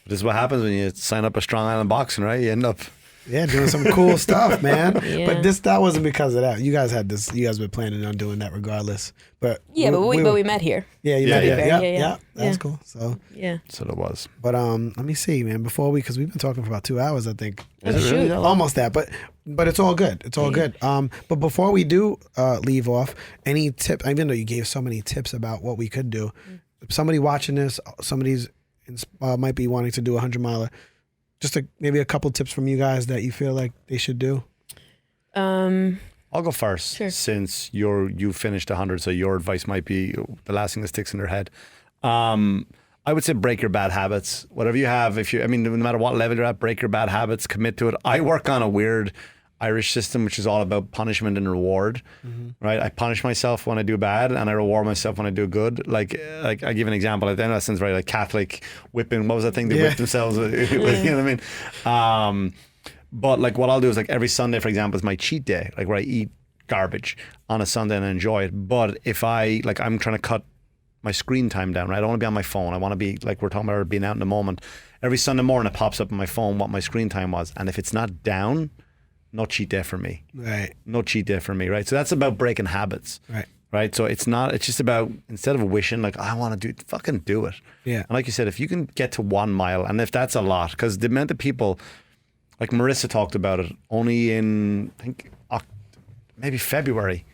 This is what happens when you sign up a Strong Island Boxing, right? You end up doing some cool stuff, man. Yeah. But that wasn't because of that. You guys had this. You guys were planning on doing that regardless. But we met here. Yeah, you met here. Yeah. That's cool. So so it was. But let me see, man. Because we've been talking for about 2 hours, I think. Is it really? Almost that, but it's all good. It's all good. But before we do leave off, any tip? Even though you gave so many tips about what we could do, somebody watching this, somebody's might be wanting to do a 100-miler. Just maybe a couple tips from you guys that you feel like they should do. I'll go first, sure. Since you finished 100, so your advice might be the last thing that sticks in their head. I would say break your bad habits. Whatever you have, no matter what level you're at, break your bad habits, commit to it. I work on a weird Irish system, which is all about punishment and reward, right? I punish myself when I do bad, and I reward myself when I do good. Like I give an example. I know that sounds very like Catholic whipping. What was that thing they whipped themselves with? You know what I mean? But like what I'll do is like every Sunday, for example, is my cheat day, like where I eat garbage on a Sunday and enjoy it. But if I'm trying to cut my screen time down, right? I don't want to be on my phone. I want to be like we're talking about being out in the moment. Every Sunday morning, it pops up on my phone what my screen time was, and if it's not down, no cheat day for me. Right. No cheat day for me, right? So that's about breaking habits. Right. Right. So it's just about, instead of wishing like I want to do it, fucking do it. Yeah. And like you said, if you can get to 1 mile, and if that's a lot, because the amount of people, like Marissa talked about it, only in I think maybe February,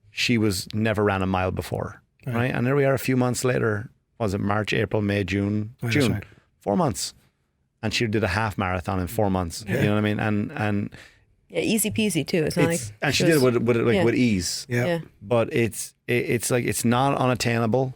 she was never ran a mile before. Right. And there we are a few months later. Was it March, April, May, June? Oh, June. right. 4 months. And she did a half marathon in 4 months. Yeah. You know what I mean? And yeah, easy peasy too. It's not like and she did it with ease. Yeah. But it's like it's not unattainable.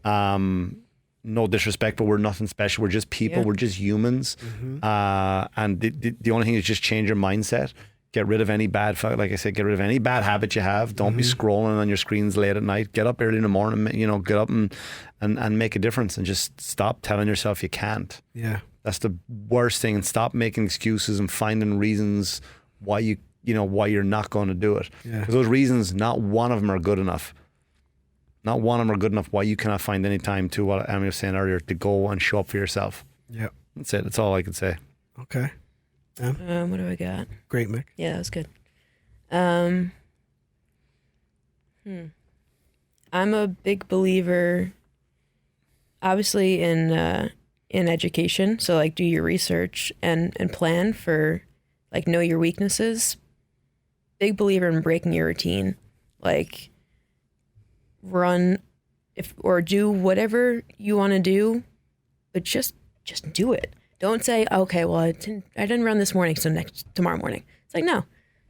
No disrespect, but we're nothing special. We're just people. Yeah. We're just humans. And the only thing is just change your mindset. Get rid of any bad, like I said, get rid of any bad habit you have. Don't be scrolling on your screens late at night. Get up early in the morning. Get up and make a difference, and just stop telling yourself you can't. Yeah. That's the worst thing. And stop making excuses and finding reasons why why you're not going to do it. Yeah. Because those reasons, not one of them are good enough. Not one of them are good enough why you cannot find any time to, what Amy was saying earlier, to go and show up for yourself. Yeah. That's it. That's all I can say. Okay. what do I got? Great, Mick. Yeah, that was good. I'm a big believer, obviously, in in education. So like do your research and plan for, like, know your weaknesses. Big believer in breaking your routine. Like run or do whatever you want to do, but just do it. Don't say, okay, well, I didn't run this morning, so tomorrow morning. It's like, no,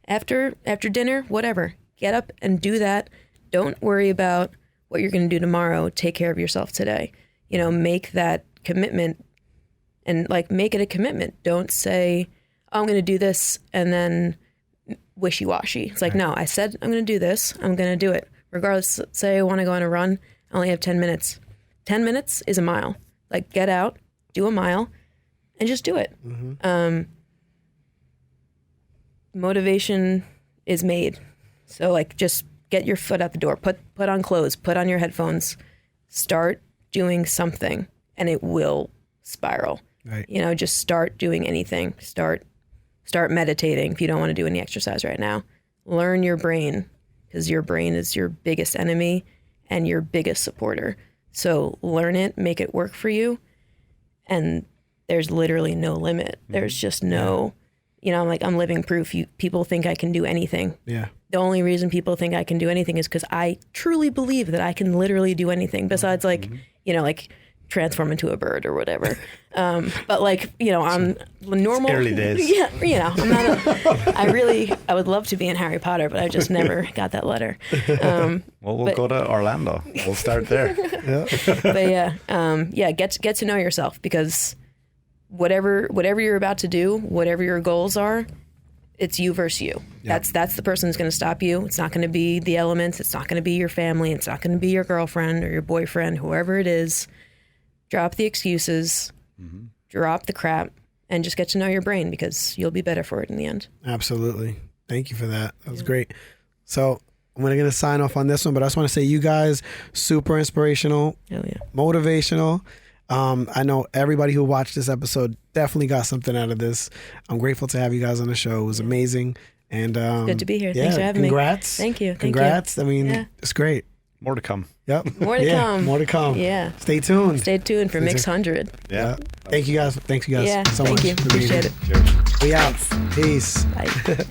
after dinner, whatever, get up and do that. Don't worry about what you're going to do tomorrow. Take care of yourself today. You know, make that commitment and like make it a commitment. Don't say, oh, I'm going to do this and then wishy-washy. It's like, no, I said I'm going to do this. I'm going to do it. Regardless, say I want to go on a run. I only have 10 minutes. 10 minutes is a mile. Like, get out, do a mile, and just do it. Motivation is made. So, like, just get your foot out the door. Put on clothes. Put on your headphones. Start doing something, and it will spiral. Right. You know, just start doing anything. Start meditating if you don't want to do any exercise right now. Learn your brain, because your brain is your biggest enemy and your biggest supporter. So learn it, make it work for you, and there's literally no limit. There's just no, you know, I'm living proof. People think I can do anything. Yeah. The only reason people think I can do anything is because I truly believe that I can literally do anything besides, like, you know, like transform into a bird or whatever. But like, you know, I'm normal. It's early days. Yeah, you know, I'm not I would love to be in Harry Potter, but I just never got that letter. Well, we'll go to Orlando. We'll start there. But get to know yourself, because whatever you're about to do, whatever your goals are, it's you versus you. Yep. That's the person who's going to stop you. It's not going to be the elements. It's not going to be your family. It's not going to be your girlfriend or your boyfriend, whoever it is. Drop the excuses, drop the crap, and just get to know your brain, because you'll be better for it in the end. Absolutely. Thank you for that. That was great. So I'm going to sign off on this one, but I just want to say you guys, super inspirational, motivational. I know everybody who watched this episode definitely got something out of this. I'm grateful to have you guys on the show. It was amazing. And good to be here. Thanks for having me. Congrats. Thank you. Congrats. I mean, it's great. More to come. Yep. More to come. More to come. Yeah. Stay tuned. Stay tuned for Mix 100. Yeah. Thank you guys. Thank you guys so much. Thank you. Appreciate it. Cheers. We out. Peace. Bye.